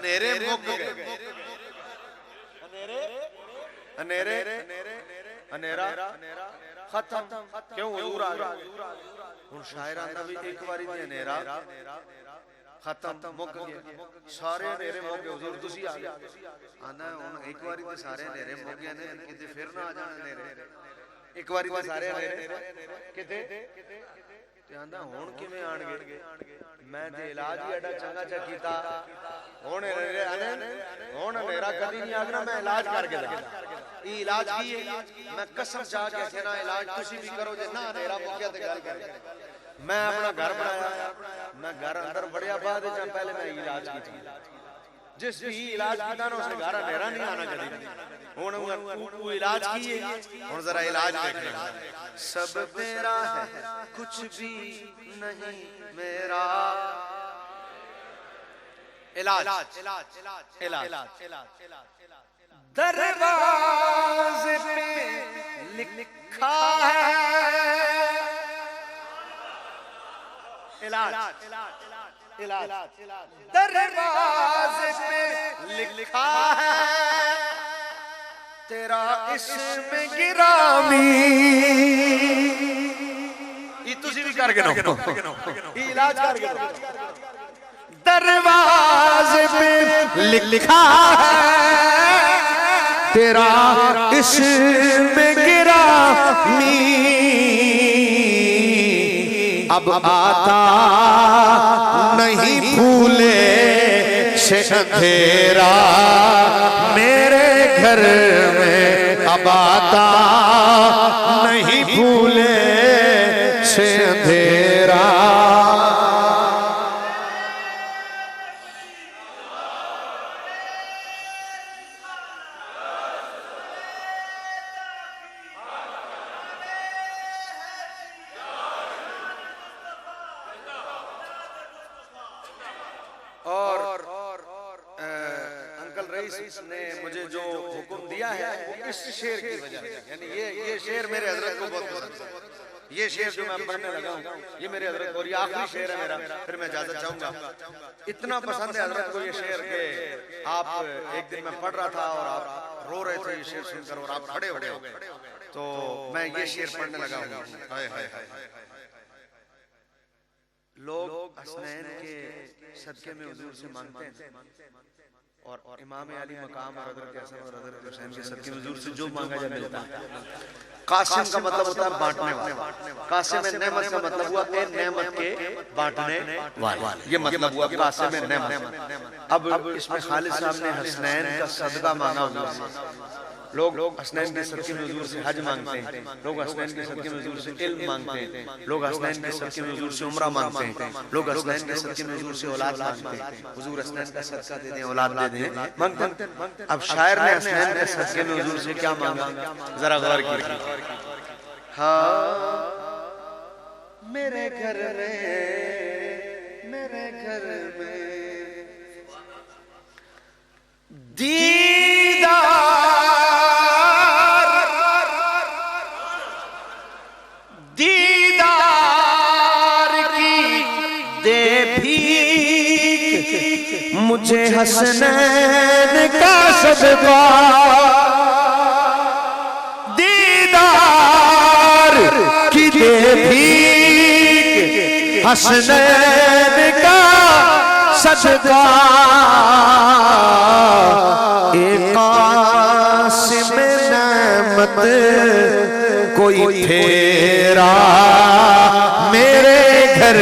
नेरे मुक अनेरे अनेरा खत्म क्यों हुजूर आ गए हुण शायरां दा भी एक बारी दी अनेरा खत्म मुक गए सारे अनेरे मुक गए हुजूर तुसी आ गए आना हुण एक बारी ते सारे अनेरे मुक गए ने किते फिर ना आ जाण अनेरे एक बारी ते सारे अनेरे किते ते आंदा हुण किवें आणगे मैं ते इलाज भी एडा चंगा चा कीता हुण अनेरा कदी नहीं आगना मैं इलाज करके दे ये इलाज की है मैं कसम चाह के थे ना इलाज तुसी भी करो जे ना अनेरा मुक्या ते गल कर मैं अपना घर बनाया मैं घर अंदर बढ़िया बाद च पहले मैं इलाज की जिस भी इलाज कीता ना उसने घर अनेरा नहीं आना कदी हुण वो इलाज की है हुण जरा इलाज देखना सब तेरा है कुछ भी नहीं मेरा इलाज दरवाजे पे लिखा है इलाज दरवाजे पे लिखा है तेरा इसमें गिरामी ये तुसी भी करके नो ये इलाज करके दरवाजे पे लिखा है तेरा इसमें गिरामी अब आता नहीं भूले से अंधेरा मेरे घर में अब आता नहीं भूले से अंधेरा ने मुझे जो हुक्म दिया है इस शेर की वजह से यानी ये शेर मेरे हजरत को बहुत पसंद है ये शेर जो मैं पढ़ने लगा हूँ ये मेरे हजरत को और ये आखिरी शेर है मेरा फिर मैं इजाजत चाहूंगा इतना पसंद है हजरत को ये शेर के आप एक दिन मैं पढ़ रहा था और आप रो रहे थे ये शेर सुनकर और आप खड़े हो गए तो मैं ये शेर पढ़ने लगा हूँ लोग हसनैन के सदके में हुजूर से मांगते हैं और इमाम अली मकाम और हजरत हसन और हजरत हुसैन के सदके में हुजूर से जो मांगा जाए मिलता है। कासिम का मतलब होता है बांटने वाला, कासिम नेमत का मतलब हुआ ए नेमत के बांटने वाला, ये मतलब हुआ कासिम नेमत। अब इसमें खालिद साहब ने हसनैन का सदका मांगा हुजूर से। लोग हसनैन के सदके में हुजूर से हज मांगते हैं, लोग हसनैन के सदके में हुजूर से इल्म मांगते हैं, लोग हसनैन के सदके में हुजूर से उम्रा मांगते हैं, लोग हसनैन के सदके में हुजूर से औलाद मांगते हैं। हुजूर हसनैन का सदका दे दें, औलाद दे दें, मांगते हैं। अब शायर ने हसनैन के सदके में हुजूर से क्या मांगा, जरा गौर कीजिए। हाँ मेरे घर में दीदार की दे भीख मुझे हसनैन का सदका, दीदार की दे भीख हसनैन का सदका, एक कासिम नेमत कोई फेरा मेरे घर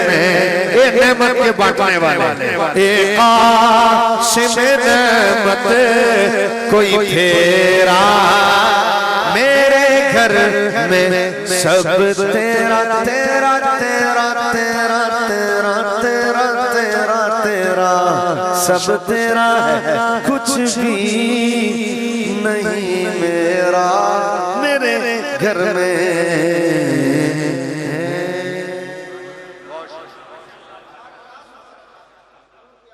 में, ये नेमत के बांटने वाले, एक कासिम नेमत कोई फेरा मेरे घर में, सब तेरा तेरा तेरा तेरा तेरा तेरा तेरा तेरा, सब तेरा है कुछ भी नहीं मेरा। मेरे घर